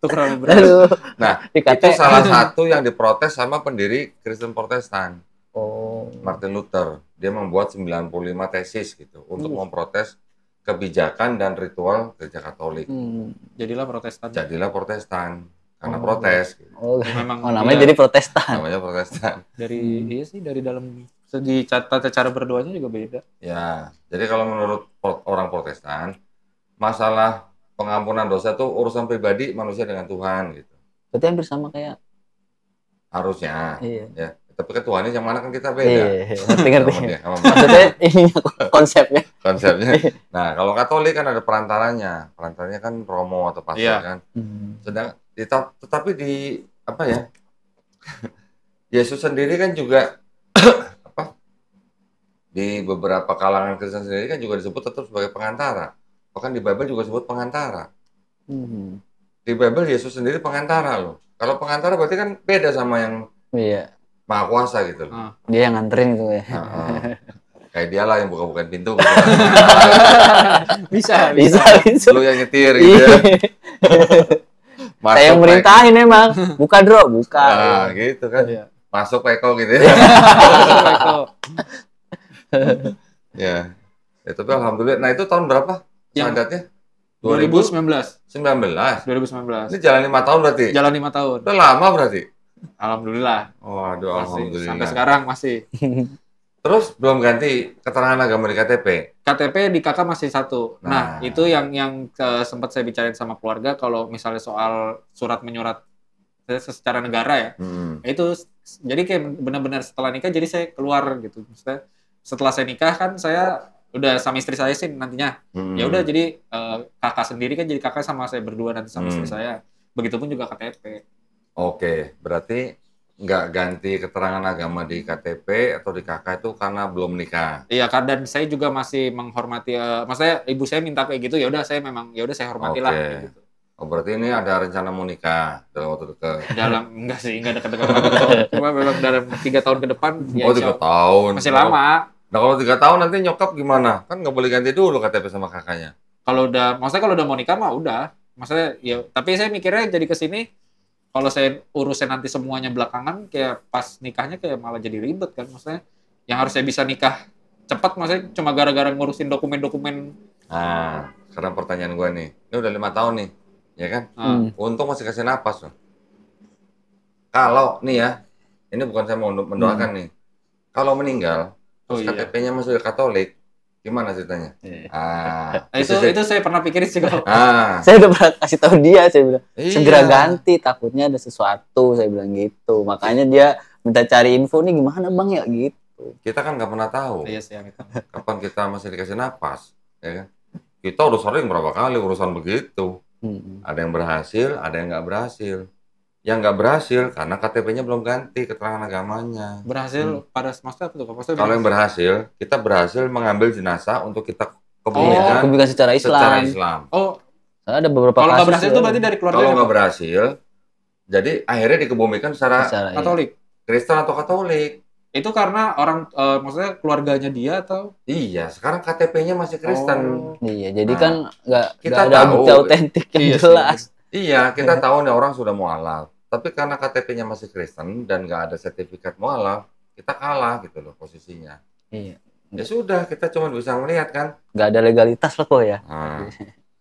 Tukeran berat. Nah, itu salah satu yang diprotes sama pendiri Kristen Protestan. Martin Luther. Dia membuat 95 tesis gitu untuk memprotes kebijakan dan ritual gereja Katolik. Jadilah Protestan. Jadilah Protestan. Karena protes. Gitu. Memang namanya jadi Protestan. Namanya Protestan. Iya sih dari dalam segi tata cara berdoanya juga beda. Ya, jadi kalau menurut orang Protestan, masalah pengampunan dosa itu urusan pribadi manusia dengan Tuhan gitu. Berarti hampir sama kayak harusnya. Iya. Ya, tapi ke Tuhan ini yang mana kan kita beda. Iya, ngerti. Maksudnya ini konsepnya. Konsepnya. Nah, kalau Katolik kan ada perantaranya. Perantaranya kan romo atau pastor kan. Tetapi di apa ya? Yesus sendiri kan juga di beberapa kalangan Kristen sendiri kan juga disebut tetap sebagai pengantara. Bahkan di Bible juga disebut pengantara. Di Bible Yesus sendiri pengantara loh. Kalau pengantara berarti kan beda sama yang Maha Kuasa gitu loh. Dia yang nganterin gitu ya. Kayak dia lah yang buka-bukain pintu. Gitu. bisa. Lu yang nyetir gitu. Saya yang merintahin emang. Buka Dro, buka. Nah, gitu kan. Masuk Peko gitu ya. Ya, tapi alhamdulillah. Nah itu tahun berapa? Syahadatnya? 2019. 2019. Ini jalan 5 tahun berarti? Jalan 5 tahun. Udah lama berarti? Alhamdulillah. Waduh, alhamdulillah. Sampai sekarang masih. Terus belum ganti keterangan agama di KTP? KTP di kakak masih 1. Nah itu yang sempat saya bicarain sama keluarga kalau misalnya soal surat menyurat secara negara ya. Itu jadi kayak benar-benar setelah nikah jadi saya keluar gitu. Maksudnya setelah saya nikah kan saya udah sama istri saya sih nantinya. Ya udah jadi kakak sendiri kan jadi kakak sama saya berdua nanti sama istri saya. Begitupun juga KTP. Oke, berarti nggak ganti keterangan agama di KTP atau di KK itu karena belum nikah. Iya, dan saya juga masih menghormati. Maksudnya ibu saya minta kayak gitu, ya udah saya hormatilah. Gitu. Oh berarti ini ada rencana mau nikah dalam waktu dekat? Enggak sih, enggak dekat-dekat banget. Cuma memang dalam 3 tahun ke depan. Oh 3 tahun. Masih lama. Nah kalau 3 tahun nanti nyokap gimana? Kan nggak boleh ganti dulu KTP sama kakaknya. Maksudnya kalau udah mau nikah mah udah. Maksudnya ya, tapi saya mikirnya jadi kesini. Kalau saya urusin nanti semuanya belakangan, kayak pas nikahnya kayak malah jadi ribet kan. Maksudnya yang harus saya bisa nikah cepat, maksudnya cuma gara-gara ngurusin dokumen-dokumen. Nah, sekarang pertanyaan gue nih. Ini udah 5 tahun nih, ya kan? Untung masih kasih napas loh. Kalau nih ya, ini bukan saya mau mendoakan nih. Kalau meninggal, terus KTP-nya masuk ke Katolik, gimana ceritanya? Itu saya pernah pikirin sih kalau. Saya udah pernah kasih tahu dia, saya bilang segera ganti, takutnya ada sesuatu, saya bilang gitu. Makanya dia minta cari info nih gimana bang ya gitu. Kita kan nggak pernah tahu. Iya sih, kapan kita masih dikasih napas, ya kan? Kita udah sering berapa kali urusan begitu. Ada yang berhasil, ada yang nggak berhasil. Yang nggak berhasil karena KTP-nya belum ganti keterangan agamanya. Berhasil pada maksudnya apa tuh? Kalau yang berhasil, kita berhasil mengambil jenazah untuk kita kebumikan secara Islam. Ada beberapa kalau nggak berhasil itu berarti dari keluarga. Kalau nggak berhasil, jadi akhirnya dikebumikan secara Katolik, Kristen atau Katolik. Itu karena orang maksudnya keluarganya dia atau? Iya, sekarang KTP-nya masih Kristen. Iya, jadi kan nggak ada bukti autentik yang jelas. Iya, kita tahu nih orang sudah mualaf. Tapi karena KTP-nya masih Kristen dan nggak ada sertifikat mualaf, kita kalah gitu loh posisinya. Iya. Ya sudah, kita cuma bisa melihat kan. Nggak ada legalitas lah kok ya.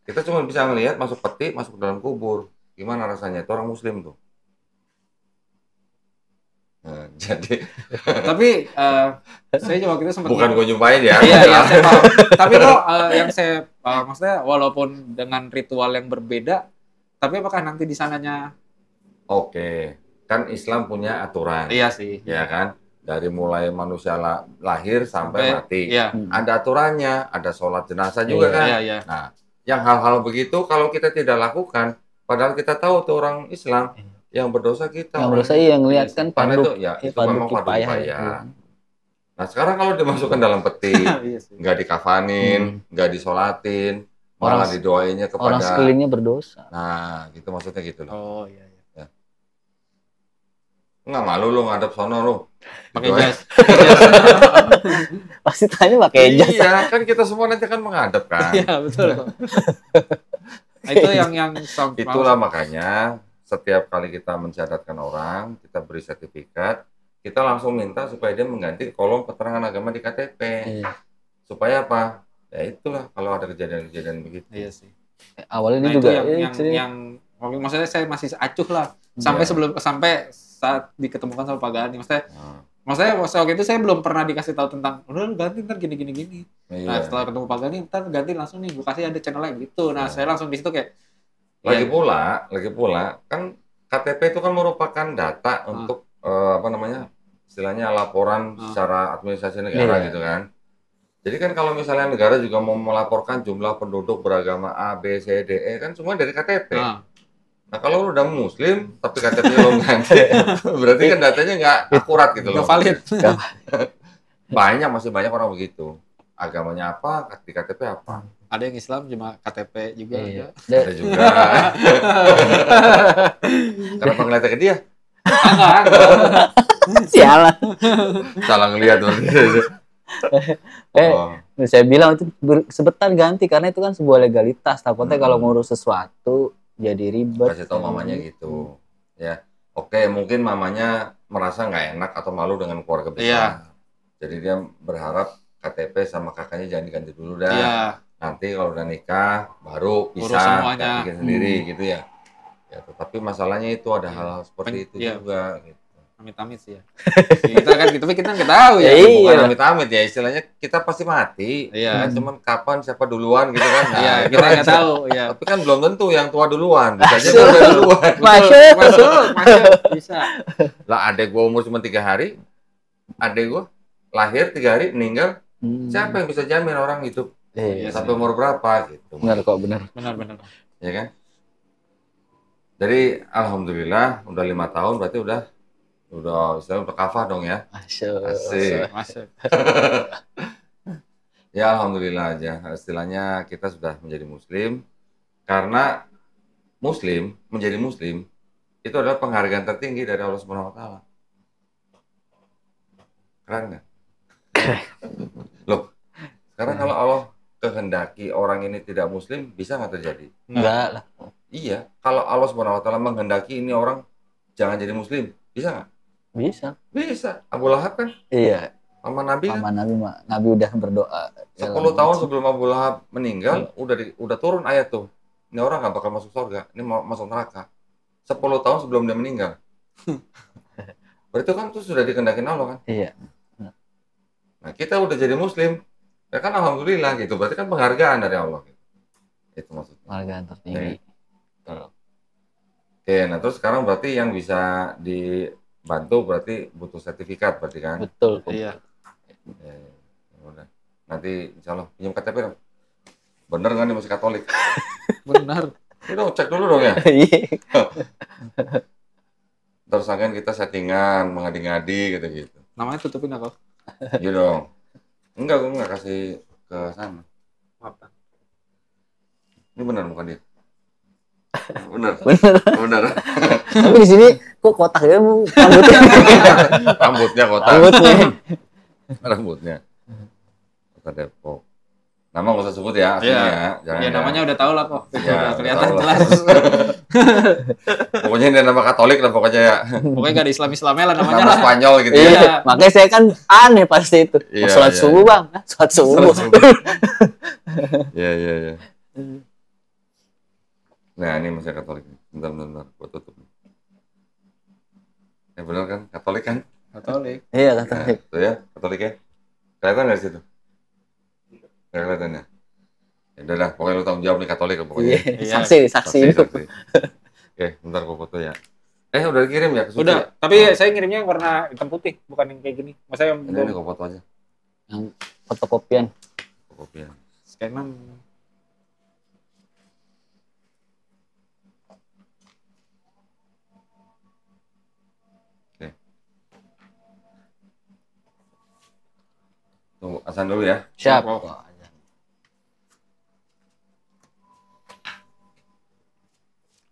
Kita cuma bisa melihat masuk peti, masuk ke dalam kubur. Gimana rasanya? Itu orang Muslim tuh. Jadi. Tapi saya juga waktu itu sempat. Bukan gue nyumpahin ya. Iya, saya paham. Tapi kok yang saya maksudnya walaupun dengan ritual yang berbeda, tapi apakah nanti di sananya? Oke, kan Islam punya aturan. Iya sih. Ya kan? Dari mulai manusia lahir sampai mati. Iya. Ada aturannya, ada sholat jenazah juga kan. Iya. Nah, yang hal-hal begitu kalau kita tidak lakukan, padahal kita tahu tuh orang Islam yang berdosa kita. Yang berdosa yang lihat kan fardu itu memang fardu kifayah. Nah, sekarang kalau dimasukkan dalam peti, nggak dikafanin, nggak disolatin, malah didoainnya kepada orang sekelilingnya berdosa. Nah, gitu maksudnya gitu loh. Oh iya. Nggak malu lu ngadep sono lu. Pakai jas. Pasti tanya pakai jas. Iya, kan kita semua nanti kan menghadap kan. Iya, betul. Nah, itu yang itulah makanya setiap kali kita mencatatkan orang, kita beri sertifikat, kita langsung minta supaya dia mengganti kolom keterangan agama di KTP. Supaya apa? Ya itulah kalau ada kejadian-kejadian begitu. Iya sih. Awalnya nah, juga yang maksudnya saya masih acuh lah sampai saat diketemukan sama Pak Gani. Maksudnya waktu itu saya belum pernah dikasih tahu tentang udah ganti ntar gini. Iya. Nah setelah ketemu Pak Gani ntar ganti langsung nih, gue kasih ada channelnya gitu. Nah saya langsung di situ kayak lagi pula kan KTP itu kan merupakan data untuk istilahnya laporan secara administrasi negara gitu kan. Jadi kan kalau misalnya negara juga mau melaporkan jumlah penduduk beragama A, B, C, D, E kan semua dari KTP. Nah kalau lu udah muslim tapi KTP lo ganti, berarti kan datanya nggak akurat gitu loh. Nggak valid. Masih banyak orang begitu. Agamanya apa, di KTP apa. Ada yang Islam cuma KTP juga. Iya. Ada juga. Kenapa ngeliatnya ke dia? Sialan. Salah ngeliat berarti. Saya bilang itu sebentar ganti karena itu kan sebuah legalitas. Takutnya kalau ngurus sesuatu jadi ribet. Kasih tau mamanya gitu. Ya, oke, mungkin mamanya merasa nggak enak atau malu dengan keluarga besar. Iya. Jadi dia berharap KTP sama kakaknya jangan diganti dulu dah. Iya. Nanti kalau udah nikah baru bisa bikin sendiri gitu ya. Ya, tetapi masalahnya itu ada hal-hal seperti itu juga. Gitu. Amit-amit sih ya. Tapi kita nggak tahu ya. Bukan amit-amit ya, istilahnya kita pasti mati. Iya. Kan cuman kapan siapa duluan gitu kan. Nah, iya, kita nggak tahu. Iya. Tapi kan belum tentu yang tua duluan. Bisa aja udah duluan. Masuk. Bisa. Lah adek gua umur cuma 3 hari. Adek gua lahir 3 hari meninggal. Siapa yang bisa jamin orang hidup sampai umur berapa gitu. Benar. Benar. Ya kan? Jadi alhamdulillah udah 5 tahun berarti udah istilahnya udah kafah dong ya. Asik. Ya alhamdulillah aja. Istilahnya kita sudah menjadi muslim karena menjadi muslim itu adalah penghargaan tertinggi dari Allah Subhanahu wa taala. Keren nggak? Loh, sekarang kalau Allah kehendaki orang ini tidak muslim bisa nggak terjadi? Enggak lah. Iya, kalau Allah Subhanahu wa taala menghendaki ini orang jangan jadi muslim, bisa nggak? Bisa. Abu Lahab kan? Iya. Sama Nabi kan? Nabi udah berdoa. 10 tahun sebelum Abu Lahab meninggal, udah turun ayat tuh. Ini orang nggak bakal masuk surga, ini mau masuk neraka. 10 tahun sebelum dia meninggal. Berarti kan itu sudah dikehendakin Allah kan? Iya. Nah kita udah jadi muslim, ya kan alhamdulillah gitu. Berarti kan penghargaan dari Allah. Gitu. Itu maksudnya. Penghargaan tertinggi. Oke, nah terus sekarang berarti yang bisa dibantu berarti butuh sertifikat berarti kan? Betul. Iya. Ya, udah. Nanti insya Allah pinjam KTP dong. Bener nggak nih masih Katolik? Benar. Ini dong cek dulu dong ya. Iya. Terus kan kita settingan mengadi-ngadi gitu. Namanya tutupin apa? Iya dong. Enggak, gue nggak kasih ke sana. Apa? Ini benar bukan dia? Benar. Tapi di sini kok kotak ya rambutnya? Rambutnya kotak. Rambutnya. Kota Depok. Nama nggak usah sebut ya aslinya. Ya namanya udah tahu lah kok. Ya, udah kelihatan tahu jelas. Pokoknya ini nama Katolik lah pokoknya ya. Pokoknya nggak ada Islam-Islamnya lah namanya Nama lah. Spanyol gitu ya. Iya. Makanya saya kan aneh pasti itu. Iya, Sholat iya, subuh iya. bang. Sholat subuh. Iya. Nah ini masih Katolik. Bentar. Gua tutup. Benar kan? Katolik kan? Katolik. Iya Katolik. Tuh ya, Katolik ya. Kelihatan nggak di situ? Nggak kelihatan ya? Ya udah dah, pokoknya lu tanggung jawab nih Katolik pokoknya. Iya. Saksi. Saksi. Oke, bentar gua foto ya. Udah dikirim ya ke Suci? Udah, tapi saya ngirimnya yang warna hitam putih, bukan yang kayak gini. Masa yang Ini kok foto aja. Yang fotokopian. Fotokopian. scanan. Oke. Tunggu, azan dulu ya. Siap.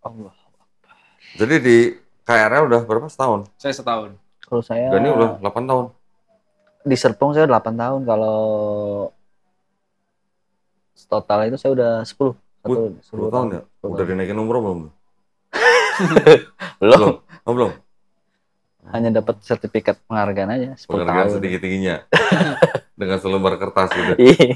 Allah. Jadi di KRL udah berapa setahun? Saya setahun. Kalau saya Gani udah 8 tahun. di Serpong saya 8 tahun, kalau total itu saya udah 10. 10 tahun ya? 10 Udah tahun. dinaikin umroh belum? Belum. Oh, belum? Hanya dapat sertifikat penghargaan aja 10 Penghargaan tahun. setinggi-tingginya. Dengan selembar kertas gitu. Iya.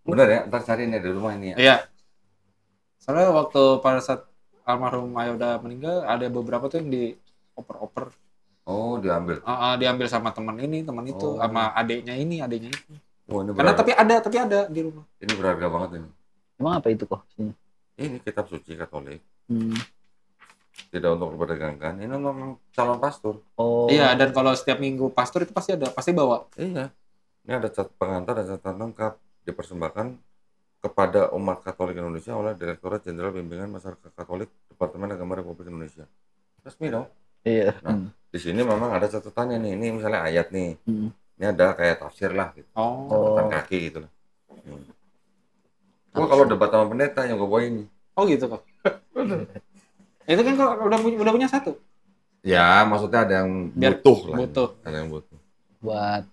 Bener ya? Ntar cariin ya di rumah ini ya. Iya. Soalnya waktu pada saat almarhum ayah udah meninggal, ada beberapa tuh yang dioper-oper. Oh, diambil. Diambil sama teman ini, teman itu, Oh. sama adiknya itu. Oh, ini Karena berharga. tapi ada di rumah. Ini berharga banget ini. Emang apa itu kok? Ini kitab suci Katolik. Hmm. Tidak untuk diperdagangkan. Ini memang calon pastor. Oh. Iya, dan kalau setiap minggu pastor itu pasti bawa. Iya. Ini ada pengantar dan catatan lengkap. Dipersembahkan kepada umat Katolik Indonesia oleh Direktorat Jenderal Bimbingan Masyarakat Katolik Departemen Agama Republik Indonesia. Resmi dong. Iya. Nah, di sini memang ada catatannya nih. Ini misalnya ayat nih. Hmm. Ini ada kayak tafsir lah gitu. Oh. Catatan kaki gitu lah. Gua kalau debat sama pendeta yang gue bawa ini. Oh gitu kok. Itu kan kalau udah punya satu. Ya, maksudnya ada yang Biar butuh lah. butuh. Ada yang butuh. Buat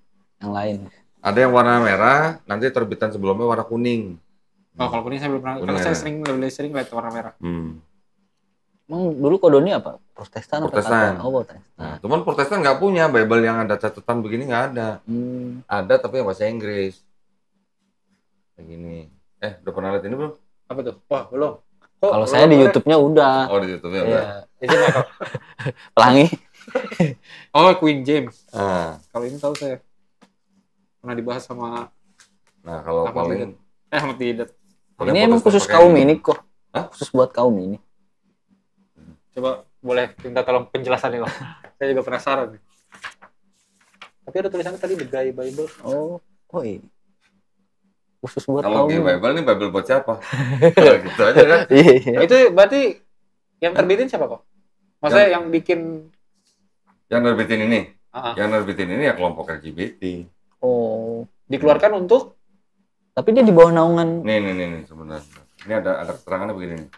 yang lain. Ada yang warna merah, nanti terbitan sebelumnya warna kuning. Oh, kalau kuning saya belum pernah. Kuning Karena saya ada. lebih sering lihat warna merah. Emang dulu kodoni apa? Protestan atau Protestan. Katolik? Oh, Protestan. Nah, cuman Protestan nggak punya Bible yang ada catatan begini, nggak ada. Ada tapi yang bahasa Inggris. Kayak gini. Udah pernah lihat ini belum? Apa tuh? Wah, belum. Kalau saya di YouTube-nya udah. Oh, di YouTube ya udah. Iya. Ini apa? Pelangi. Oh, Queen James. Ah, Kalau ini tahu saya. Pernah dibahas sama nah kalau Ahmad paling Ahmad Didat. paling Ini emang Protestan khusus pakai kaum ini. ini kok. Hah? Khusus buat kaum ini. Coba boleh minta tolong penjelasannya kok. Saya juga penasaran. Tapi ada tulisannya tadi The Gay Bible. Oh ini. Khusus buat Kalau kaum Gay ini. Bible nih Bible buat siapa? Gitu aja kan. Iya. Itu berarti yang terbitin siapa kok? Maksudnya yang bikin Yang nerbitin ini. Ah, ah. Yang nerbitin ini ya kelompok LGBT. Oh. dikeluarkan untuk Tapi dia di bawah naungan. Nih sebenarnya. Ini ada keterangannya begini nih.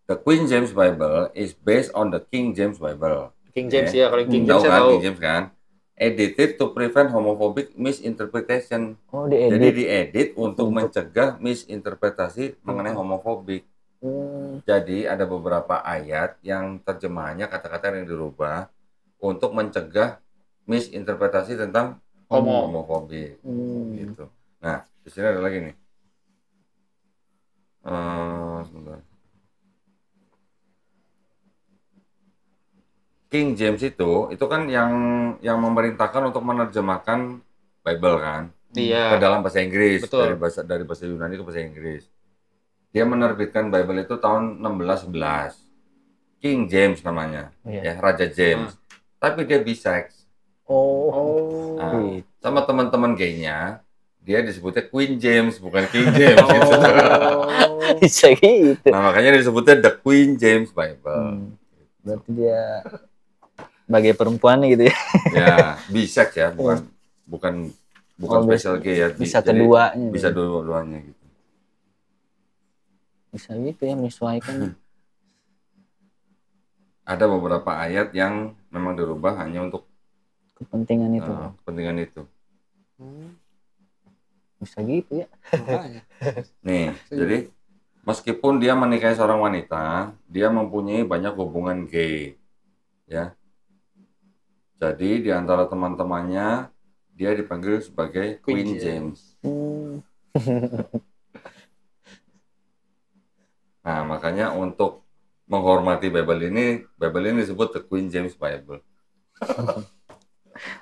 The Queen James Bible is based on the King James Bible. King James Ya. ya, kalau King Tahu James saya kan tahu. King James kan? Edited to prevent homophobic misinterpretation. Oh, Jadi diedit. diedit untuk mencegah misinterpretasi mengenai homofobik. Jadi ada beberapa ayat yang terjemahannya kata-kata yang dirubah untuk mencegah misinterpretasi tentang homofobik. Gitu. Nah, di sini ada lagi nih. Sebentar. King James itu kan yang memerintahkan untuk menerjemahkan Bible kan Iya. ke dalam bahasa Inggris. Betul. dari bahasa Yunani ke bahasa Inggris. Dia menerbitkan Bible itu tahun 1611. King James namanya, Iya. ya Raja James. Tapi dia bisex. Oh. Nah, sama teman-teman gaynya, dia disebutnya Queen James bukan King James. Gitu. Bisa gitu. Nah makanya disebutnya The Queen James Bible. Berarti dia sebagai perempuan gitu ya. Ya bisex ya, bukan spesial gay ya. Bisa Jadi keduanya. bisa dua-duanya gitu. Bisa gitu ya, menyesuaikan. Ada beberapa ayat yang memang dirubah hanya untuk Kepentingan itu. kepentingan itu. Bisa gitu ya. Makanya. Nih, jadi meskipun dia menikahi seorang wanita, dia mempunyai banyak hubungan gay, ya. Jadi di antara teman-temannya dia dipanggil sebagai Queen James. Nah, makanya untuk menghormati Bible ini disebut The Queen James Bible.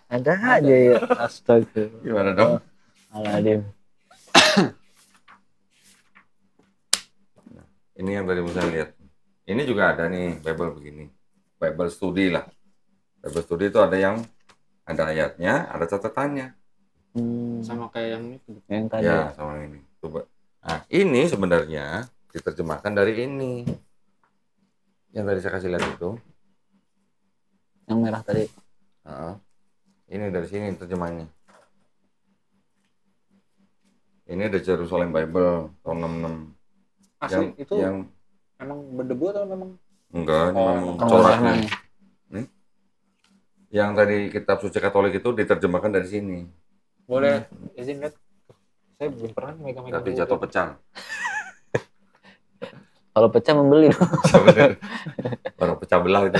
Ada aja ya. Astaga. Gimana dong? Aladim. Ini yang tadi Musa lihat. Ini juga ada nih Bible begini. Bible Study lah. Bible Study itu ada yang ada ayatnya, ada catatannya. Sama kayak yang itu. Yang tadi. Ya, sama ini. Coba. Nah, ini sebenarnya diterjemahkan dari ini. Yang tadi saya kasih lihat itu. Yang merah tadi. Ini dari sini terjemahannya. Ini ada Jerusalem Bible tahun 66. Asli itu yang memang berdebu atau memang? Enggak, ini memang Oh, coraknya. warnanya. Nih. Yang tadi kitab suci Katolik itu diterjemahkan dari sini. Boleh izin lihat? Saya belum pernah megang-megang. Tapi buku. jatuh pecah. Kalau pecah membeli. Baru pecah belah itu.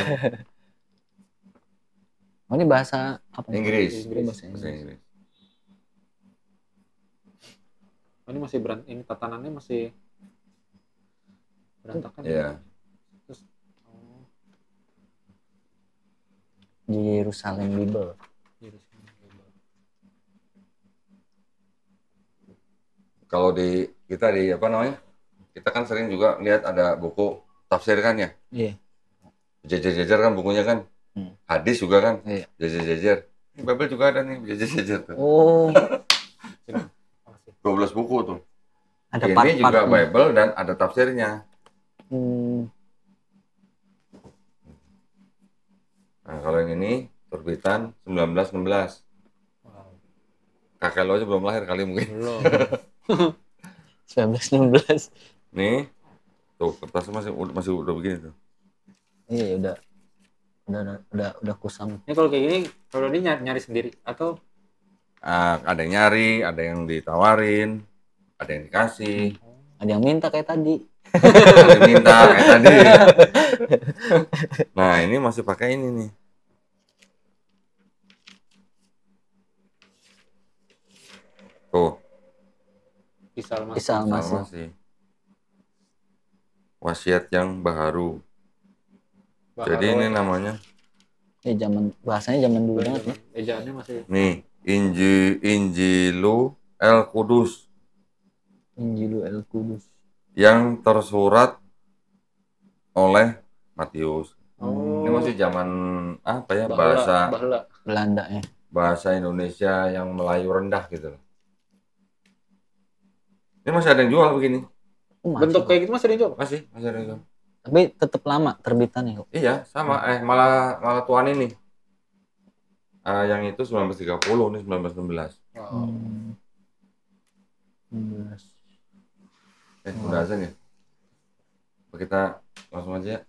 Oh, ini bahasa apa? Inggris. Bahasa Bahasa Inggris. Oh, ini masih ini tatanannya masih berantakan. Iya. Terus, Jerusalem Bible. Kalau di kita di apa namanya? Kita kan sering juga lihat ada buku tafsir kan ya? Iya. Jejer-jejer kan bukunya kan? Hadis juga kan? Iya. Jejer-jejer. Ini Bible juga ada nih jejer-jejer tuh. Oh, 12 buku tuh. ada Ini part-part. juga Bible dan ada tafsirnya. Nah, kalau yang ini terbitan 1916. Kakek lo aja belum lahir kali mungkin. belum. 1916. Nih, tuh kertasnya masih udah begini tuh. Iya, udah kusam. Ini kalau kayak gini, kalau dia nyari sendiri atau Ada yang nyari, ada yang ditawarin, ada yang dikasih, Ada yang minta kayak tadi. ada yang minta kayak tadi. Nah, ini masih pakai ini nih. Tuh, Kisah masih. Wasiat yang baharu. Jadi ini namanya. Bahasanya zaman dulu banget ya. Ejaannya masih. Nih, Injilu El Kudus. Injilu El Kudus. Yang tersurat oleh Matius. Oh. Ini masih zaman apa ya? Bahla. Belanda ya. Bahasa Indonesia yang Melayu rendah gitu loh. Ini masih ada yang jual begini. Bentuk kayak gitu masih dijual? Masih ada yang jual. Tapi tetap lama terbitannya kok. Iya, sama. Malah tuan ini. Yang itu 1930, ini 1916. Wow. 19. Udah azan ya? Kita langsung aja ya.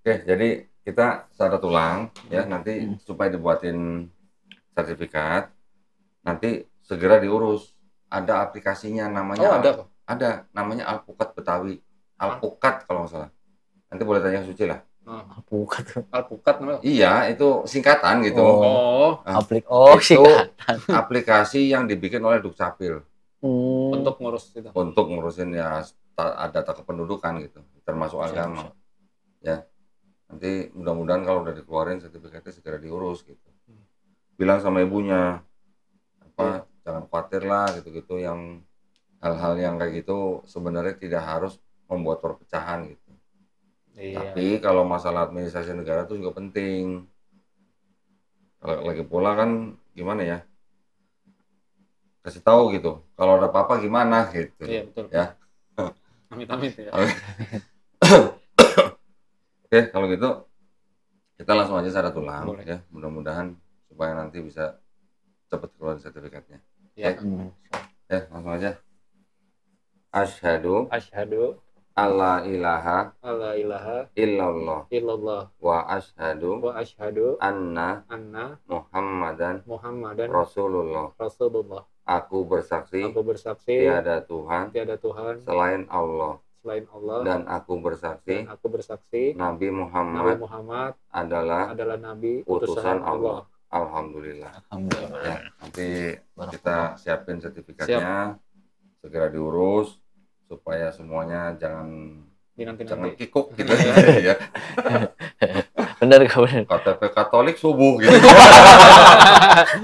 Oke, jadi kita syarat ulang ya, nanti supaya dibuatin sertifikat, nanti segera diurus. Ada aplikasinya namanya. Ada, namanya Alpukat Betawi. Alpukat kalau nggak salah. Nanti boleh tanya Suci lah. Alpukat namanya. Iya, itu singkatan gitu. Oh. Itu aplikasi yang dibikin oleh Dukcapil. Untuk ngurus itu. Untuk ngurusin ya data kependudukan gitu, termasuk agama. Ya. Nanti mudah-mudahan kalau udah dikeluarin sertifikatnya segera diurus gitu. Bilang sama ibunya jangan khawatir lah gitu-gitu, yang hal-hal yang kayak gitu sebenarnya tidak harus membuat perpecahan gitu. Iya. Tapi kalau masalah administrasi negara itu juga penting. Kalau lagi pula kan gimana ya? Kasih tahu gitu. Kalau ada apa-apa gimana gitu. Iya, betul. Ya. Amit-amit ya. Oke, kalau gitu kita langsung aja syarat ulang. Boleh. Ya. Mudah-mudahan supaya nanti bisa cepat keluar sertifikatnya. Ya. Ya, langsung aja. Asyhadu alla ilaha illallah wa asyhadu anna Muhammadan Rasulullah. Aku bersaksi tiada Tuhan selain Allah. Dan aku bersaksi Nabi Muhammad adalah nabi utusan Allah. Alhamdulillah. Ya, nanti kita siapin sertifikatnya, segera diurus supaya semuanya jangan kikuk gitu ya. Benar kau benar. KTP Katolik subuh gitu.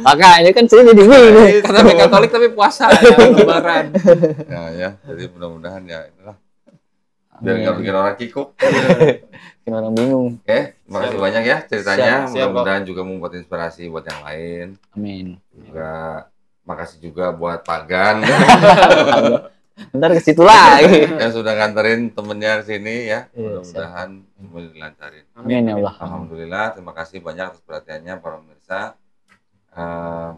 Makanya kan saya jadi bingung. KTP Katolik tapi puasa ya, lebaran. Ya, jadi mudah-mudahan ya inilah Biar nggak bikin orang kikuk. Bikin orang bingung. Oke, terima kasih banyak ya ceritanya. Siap, Mudah-mudahan juga membuat inspirasi buat yang lain. Amin. Juga makasih juga buat Pagan Ntar ke situ lagi. yang sudah nganterin temennya ke sini ya. Iya, Mudah-mudahan semuanya dilancarin. Amin ya Allah. Alhamdulillah, terima kasih banyak atas perhatiannya para pemirsa.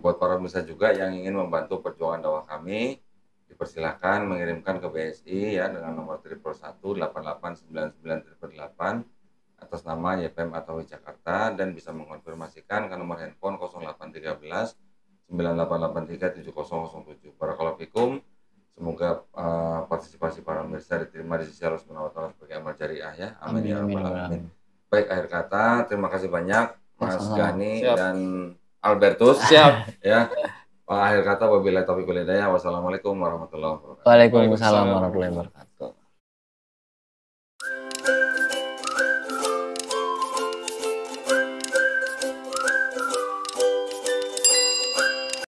Buat para pemirsa juga yang ingin membantu perjuangan dakwah kami, dipersilakan mengirimkan ke BSI ya dengan nomor 111889988 atas nama YPM atau Jakarta dan bisa mengonfirmasikan ke nomor handphone 0813 9883 7007. Barakallahu fikum. Semoga partisipasi para pemirsa diterima di sisi Allah Subhanahu wa taala sebagai amal jariah ya. Amin ya rabbal alamin. Baik, akhir kata terima kasih banyak Mas Gani dan Albertus. Siap. Ya. Akhir kata wabillahi taufiq wal hidayah. Wassalamualaikum warahmatullahi wabarakatuh. Waalaikumsalam warahmatullahi wabarakatuh.